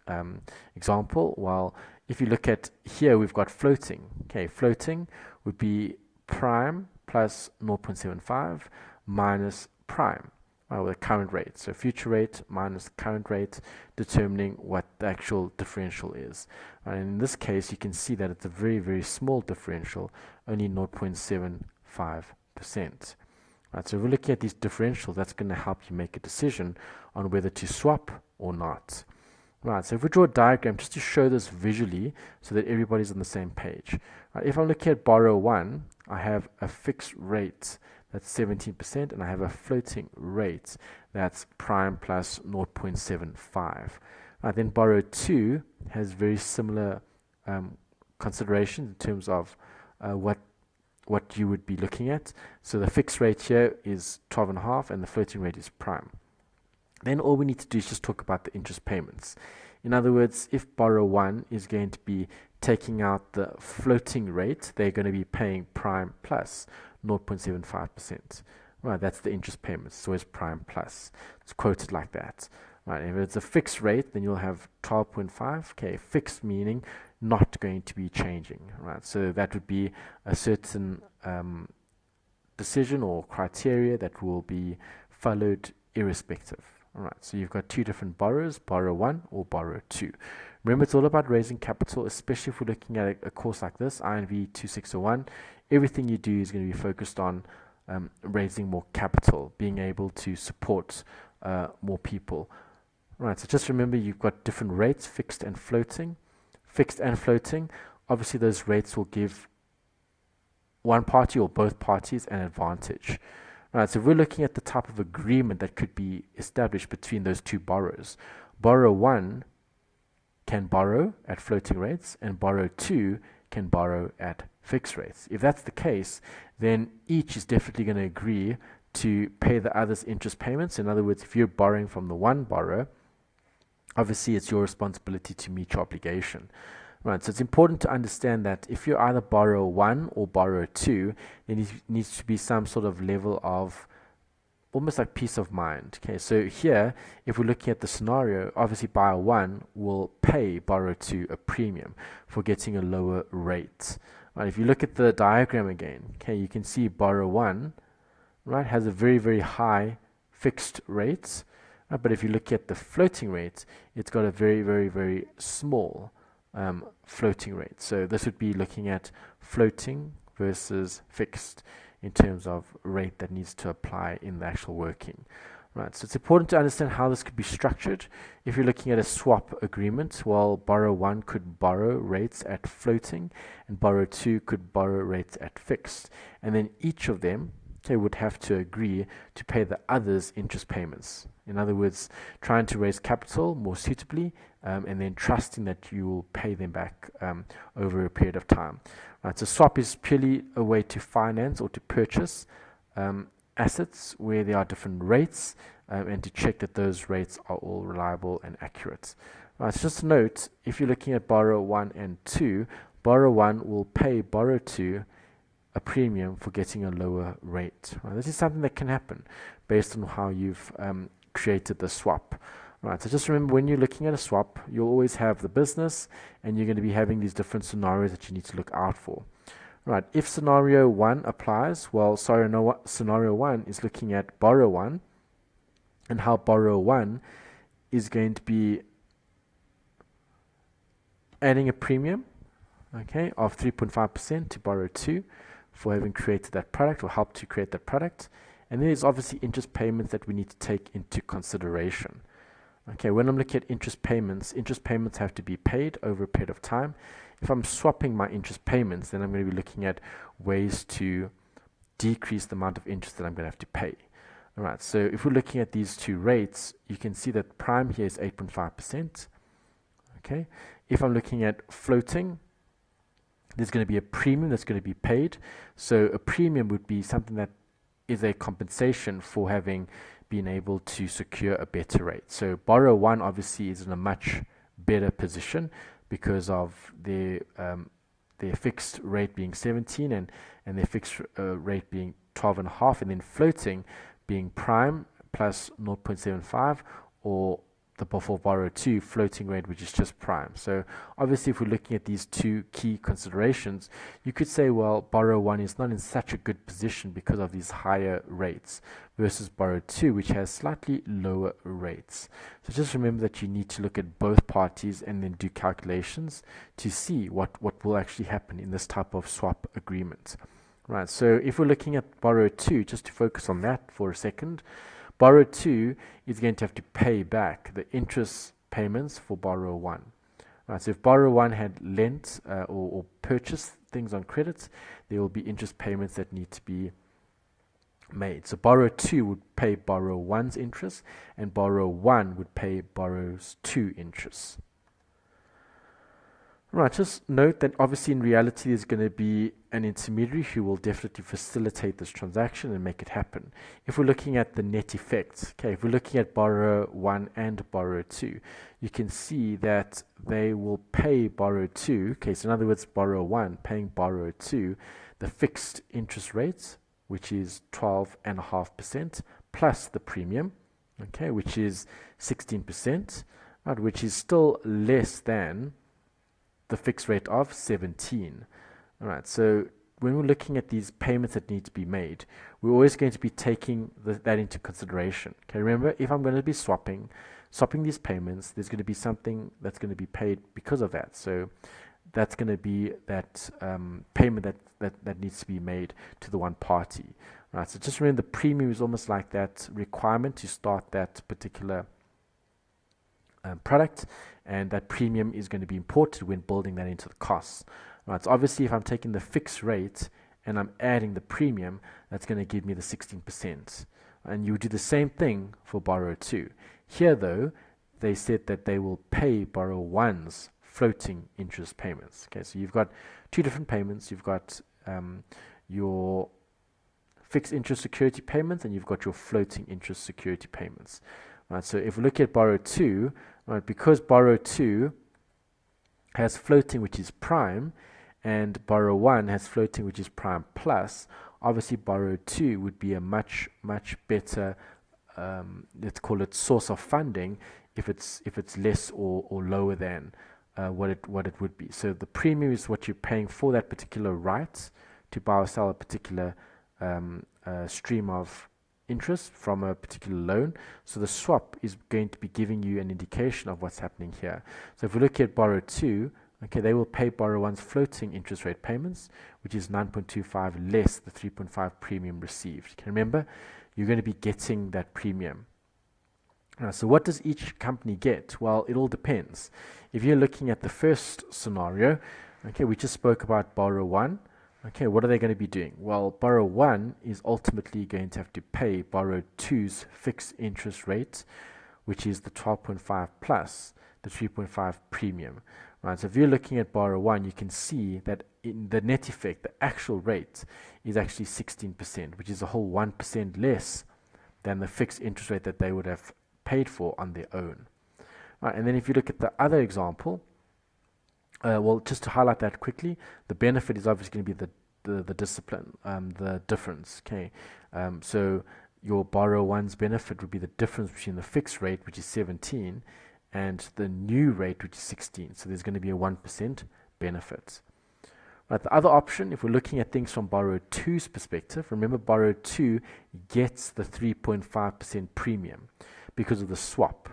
example? Well, if you look at here, we've got floating. Okay, floating would be prime plus 0.75 minus prime, with the current rate. So future rate minus current rate, determining what the actual differential is. And in this case, you can see that it's a very, very small differential, only 0.75%. Right, so if we're looking at these differentials, that's going to help you make a decision on whether to swap or not. Right, so if we draw a diagram just to show this visually so that everybody's on the same page. Right, if I'm looking at borrow one, I have a fixed rate that's 17%, and I have a floating rate that's prime plus 0.75. Right, then borrow two has very similar considerations in terms of what you would be looking at. So the fixed rate here is 12.5 and the floating rate is prime. Then all we need to do is just talk about the interest payments. In other words, if borrow one is going to be taking out the floating rate, they're going to be paying prime plus 0.75%. Right, that's the interest payments. So it's prime plus. It's quoted like that. Right, if it's a fixed rate, then you'll have 12.5. Okay, fixed meaning not going to be changing, right? So that would be a certain decision or criteria that will be followed irrespective. All right, so you've got two different borrowers, borrow one or borrow two. Remember, it's all about raising capital, especially if we're looking at a course like this, INV2601. Everything you do is going to be focused on raising more capital, being able to support more people. All right, so just remember, you've got different rates, fixed and floating. Fixed and floating, obviously those rates will give one party or both parties an advantage. Right, so if we're looking at the type of agreement that could be established between those two borrowers, borrower 1 can borrow at floating rates and borrower 2 can borrow at fixed rates. If that's the case, then each is definitely going to agree to pay the other's interest payments. In other words, if you're borrowing from the one borrower, obviously it's your responsibility to meet your obligation. Right, so it's important to understand that if you're either borrower 1 or borrower 2, there needs to be some sort of level of almost like peace of mind. Okay, so here, if we're looking at the scenario, obviously borrower 1 will pay borrower 2 a premium for getting a lower rate. Right, if you look at the diagram again, okay, you can see borrower 1, right, has a very, very high fixed rate, right, but if you look at the floating rate, it's got a very, very, very small floating rate. So this would be looking at floating versus fixed in terms of rate that needs to apply in the actual working. Right, so it's important to understand how this could be structured. If you're looking at a swap agreement, well, borrower 1 could borrow rates at floating and borrower 2 could borrow rates at fixed. And then each of them, okay, would have to agree to pay the other's interest payments. In other words, trying to raise capital more suitably and then trusting that you will pay them back over a period of time. Right, so swap is purely a way to finance or to purchase assets where there are different rates and to check that those rates are all reliable and accurate. Right, so just note, if you're looking at borrower 1 and 2, borrower 1 will pay borrower 2 a premium for getting a lower rate. Right, this is something that can happen based on how you've created the swap. Right, so just remember, when you're looking at a swap, you'll always have the business and you're going to be having these different scenarios that you need to look out for. Right, if scenario 1 applies, well, scenario 1 is looking at borrower 1 and how borrower 1 is going to be adding a premium, okay, of 3.5% to borrower 2 for having created that product or helped to create that product. And then there's obviously interest payments that we need to take into consideration. Okay, when I'm looking at interest payments have to be paid over a period of time. If I'm swapping my interest payments, then I'm going to be looking at ways to decrease the amount of interest that I'm going to have to pay. All right, so if we're looking at these two rates, you can see that prime here is 8.5%. Okay, if I'm looking at floating, there's going to be a premium that's going to be paid. So a premium would be something that is a compensation for having been able to secure a better rate. So borrower 1 obviously is in a much better position because of their fixed rate being 17 and their fixed rate being 12.5, and then floating being prime plus 0.75, or for borrower 2 floating rate, which is just prime. So obviously, if we're looking at these two key considerations, you could say, well, borrower 1 is not in such a good position because of these higher rates versus borrower 2, which has slightly lower rates. So just remember that you need to look at both parties and then do calculations to see what will actually happen in this type of swap agreement. Right, so if we're looking at borrower 2, just to focus on that for a second, borrower 2 is going to have to pay back the interest payments for borrower 1. Right, so if borrower 1 had lent or purchased things on credit, there will be interest payments that need to be made. So borrower 2 would pay borrower 1's interest, and borrower 1 would pay borrower 2 interest. Right, just note that obviously in reality there's going to be an intermediary who will definitely facilitate this transaction and make it happen. If we're looking at the net effect, okay, if we're looking at borrower 1 and borrower 2, you can see that they will pay borrower 2, okay, so in other words, borrower 1 paying borrower 2 the fixed interest rate, which is 12.5%, plus the premium, okay, which is 16%, right, which is still less than the fixed rate of 17. All right, so when we're looking at these payments that need to be made, we're always going to be taking that into consideration. Okay, remember, if I'm going to be swapping these payments, there's going to be something that's going to be paid because of that. So that's going to be that payment that needs to be made to the one party. Right, so just remember, the premium is almost like that requirement to start that particular product, and that premium is going to be imported when building that into the costs. Right, so obviously if I'm taking the fixed rate and I'm adding the premium, that's going to give me the 16%. And you would do the same thing for borrower 2. Here though, they said that they will pay borrower one's floating interest payments. Okay, so you've got two different payments. You've got your fixed interest security payments and you've got your floating interest security payments. Right, so if we look at borrower 2, right, because borrower 2 has floating which is prime and borrower 1 has floating which is prime plus, obviously borrower 2 would be a much better let's call it source of funding if it's less or lower than what it would be. So the premium is what you're paying for that particular right to buy or sell a particular stream of interest from a particular loan. So the swap is going to be giving you an indication of what's happening here. So if we look at borrower 2, okay, they will pay borrower 1's floating interest rate payments, which is 9.25 less the 3.5 premium received. Okay, remember, you're going to be getting that premium. So what does each company get? Well, it all depends. If you're looking at the first scenario, okay, we just spoke about borrower 1. Okay, what are they going to be doing? Well, borrower 1 is ultimately going to have to pay borrower 2's fixed interest rate, which is the 12.5 plus the 3.5 premium. Right, so if you're looking at borrower 1, you can see that in the net effect, the actual rate is actually 16%, which is a whole 1% less than the fixed interest rate that they would have paid for on their own. Right, and then if you look at the other example, well, just to highlight that quickly, the benefit is obviously going to be the discipline, the difference. Okay, so your borrower 1's benefit would be the difference between the fixed rate, which is 17, and the new rate, which is 16. So there's going to be a 1% benefit. Right, the other option, if we're looking at things from borrower 2's perspective, remember borrower 2 gets the 3.5% premium because of the swap.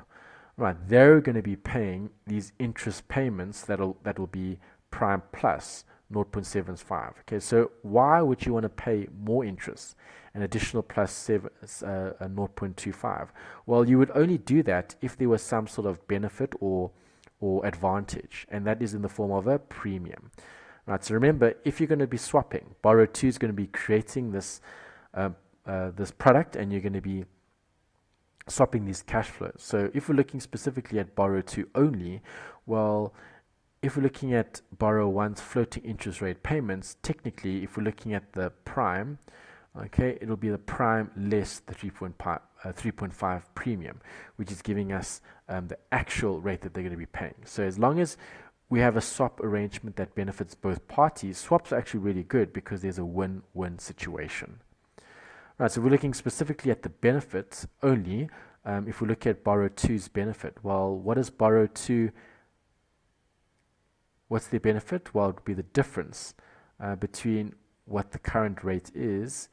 Right, they're going to be paying these interest payments that will be prime plus 0.75. Okay, so why would you want to pay more interest, an additional plus 0.25? Well, you would only do that if there was some sort of benefit or advantage, and that is in the form of a premium. Right, so remember, if you're going to be swapping, borrower 2 is going to be creating this this product, and you're going to be swapping these cash flows. So if we're looking specifically at borrower 2 only, well, if we're looking at borrower 1's floating interest rate payments, technically, if we're looking at the prime, okay, it'll be the prime less the 3.5 premium, which is giving us the actual rate that they're going to be paying. So as long as we have a swap arrangement that benefits both parties, swaps are actually really good because there's a win-win situation. Right, so we're looking specifically at the benefits only. If we look at borrower 2's benefit, well, what is borrower 2? What's their benefit? Well, it would be the difference between what the current rate is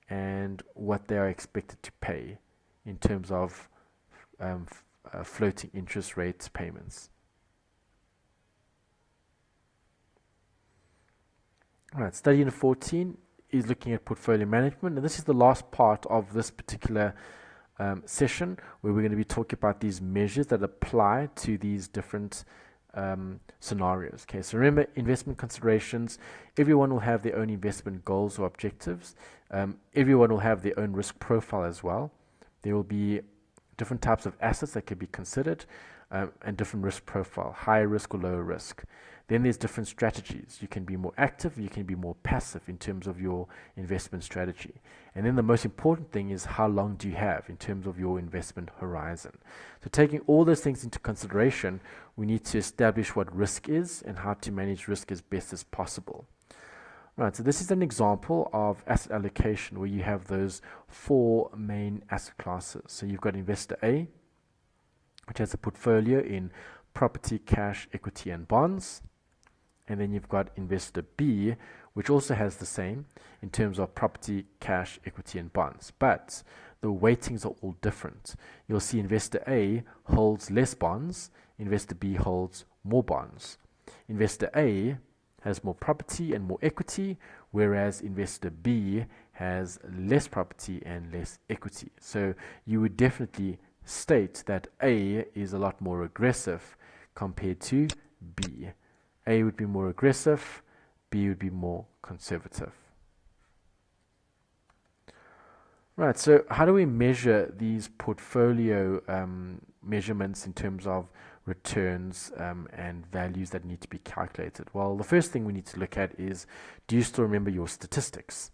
and what they are expected to pay in terms of floating interest rate payments. All right, study unit 14 is looking at portfolio management, and this is the last part of this particular session, where we're going to be talking about these measures that apply to these different scenarios. Okay, so remember, investment considerations, everyone will have their own investment goals or objectives. Everyone will have their own risk profile as well. There will be different types of assets that can be considered, and different risk profile, higher risk or lower risk. Then there's different strategies. You can be more active, you can be more passive in terms of your investment strategy. And then the most important thing is, how long do you have in terms of your investment horizon? So taking all those things into consideration, we need to establish what risk is and how to manage risk as best as possible. Right, so this is an example of asset allocation where you have those four main asset classes. So you've got investor A, which has a portfolio in property, cash, equity, and bonds. And then you've got investor B, which also has the same in terms of property, cash, equity, and bonds. But the weightings are all different. You'll see investor A holds less bonds, investor B holds more bonds. Investor A has more property and more equity, whereas investor B has less property and less equity. So you would definitely state that A is a lot more aggressive compared to B. A would be more aggressive, B would be more conservative. Right, so how do we measure these portfolio measurements in terms of returns and values that need to be calculated? Well, the first thing we need to look at is, do you still remember your statistics?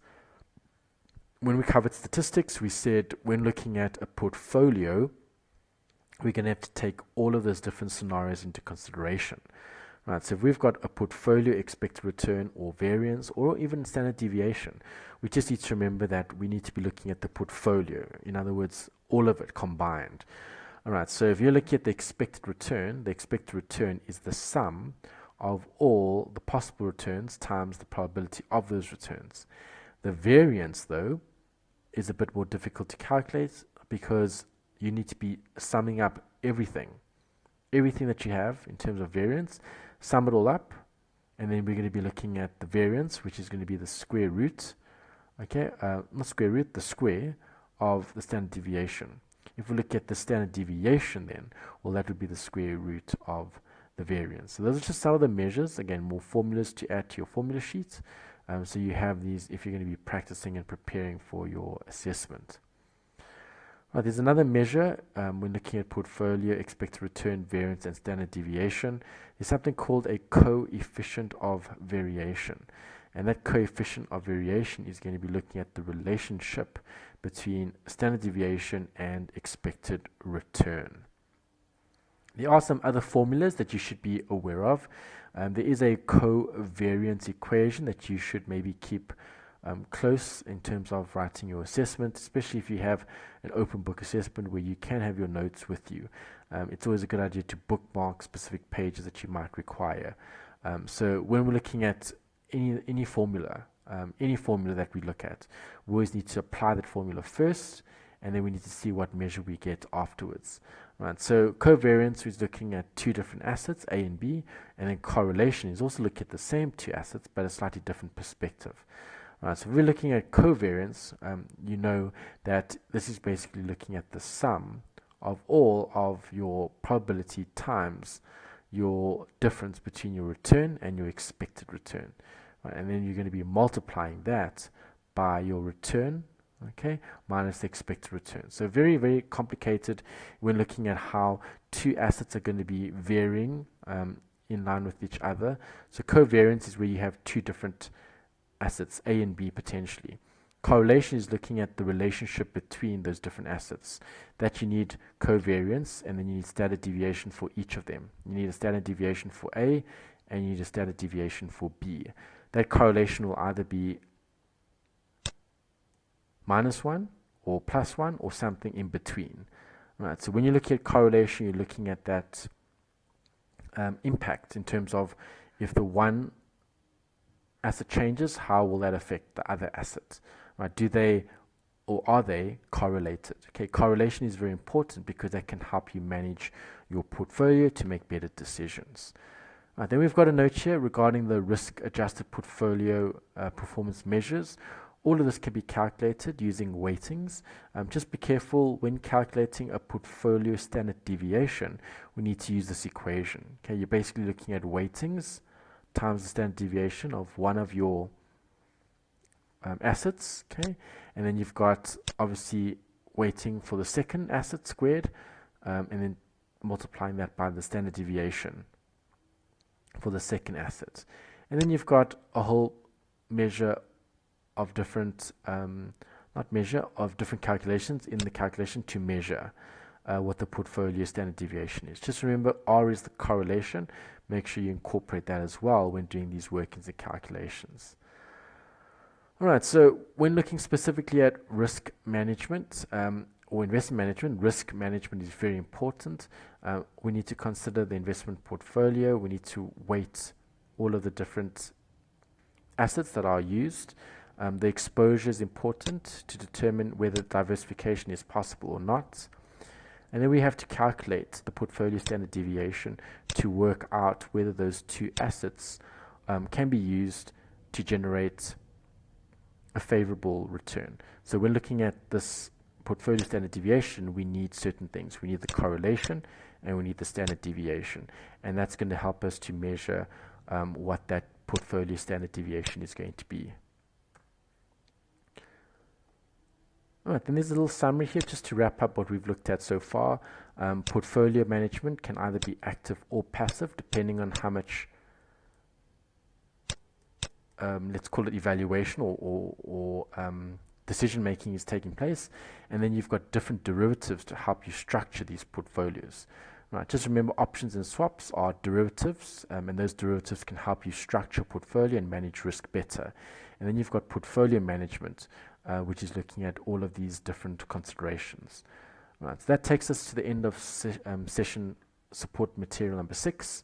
When we covered statistics, we said when looking at a portfolio, we're going to have to take all of those different scenarios into consideration. Right, so if we've got a portfolio expected return or variance or even standard deviation, we just need to remember that we need to be looking at the portfolio. In other words, all of it combined. All right, so if you're looking at the expected return is the sum of all the possible returns times the probability of those returns. The variance, though, is a bit more difficult to calculate because you need to be summing up everything that you have in terms of variance, sum it all up, and then we're going to be looking at the variance, which is going to be the square root, not square root, the square of the standard deviation. If we look at the standard deviation then, well, that would be the square root of the variance. So those are just some of the measures, again, more formulas to add to your formula sheet. So you have these if you're going to be practicing and preparing for your assessment. Right, there's another measure when looking at portfolio expected return, variance, and standard deviation. There's something called a coefficient of variation. And that coefficient of variation is going to be looking at the relationship between standard deviation and expected return. There are some other formulas that you should be aware of. There is a covariance equation that you should maybe keep close in terms of writing your assessment, especially if you have an open book assessment where you can have your notes with you. It's always a good idea to bookmark specific pages that you might require. So when we're looking at any formula that we look at, we always need to apply that formula first, and then we need to see what measure we get afterwards. Right, so covariance is looking at two different assets, A and B, and then correlation is also looking at the same two assets, but a slightly different perspective. Right, so if we're looking at covariance, you know that this is basically looking at the sum of all of your probability times your difference between your return and your expected return. Right, and then you're going to be multiplying that by your return, minus the expected return. So very, very complicated when looking at how two assets are going to be varying in line with each other. So covariance is where you have two different assets, A and B potentially. Correlation is looking at the relationship between those different assets. That you need covariance, and then you need standard deviation for each of them. You need a standard deviation for A, and you need a standard deviation for B. That correlation will either be -1 or +1 or something in between. Right. So when you're looking at correlation, you're looking at that impact in terms of if the one asset changes, how will that affect the other assets? Right? Do they or are they correlated? Okay, correlation is very important because that can help you manage your portfolio to make better decisions. Right, then we've got a note here regarding the risk-adjusted portfolio performance measures. All of this can be calculated using weightings. Just be careful when calculating a portfolio standard deviation. We need to use this equation. Okay, you're basically looking at weightings times the standard deviation of one of your assets. Okay, and then you've got obviously weighting for the second asset squared, and then multiplying that by the standard deviation for the second asset. And then you've got a whole measure of different different calculations in the calculation to measure what the portfolio standard deviation is. Just remember, R is the correlation. Make sure you incorporate that as well when doing these workings and calculations. All right, so when looking specifically at risk management or investment management, risk management is very important. We need to consider the investment portfolio. We need to weight all of the different assets that are used. The exposure is important to determine whether diversification is possible or not. And then we have to calculate the portfolio standard deviation to work out whether those two assets can be used to generate a favorable return. So when looking at this portfolio standard deviation, we need certain things. We need the correlation and we need the standard deviation. And that's going to help us to measure what that portfolio standard deviation is going to be. All right, then there's a little summary here just to wrap up what we've looked at so far. Portfolio management can either be active or passive, depending on how much, let's call it evaluation or decision making is taking place. And then you've got different derivatives to help you structure these portfolios. Right, just remember options and swaps are derivatives, and those derivatives can help you structure a portfolio and manage risk better. And then you've got portfolio management, which is looking at all of these different considerations. Right, so that takes us to the end of session support material number 6.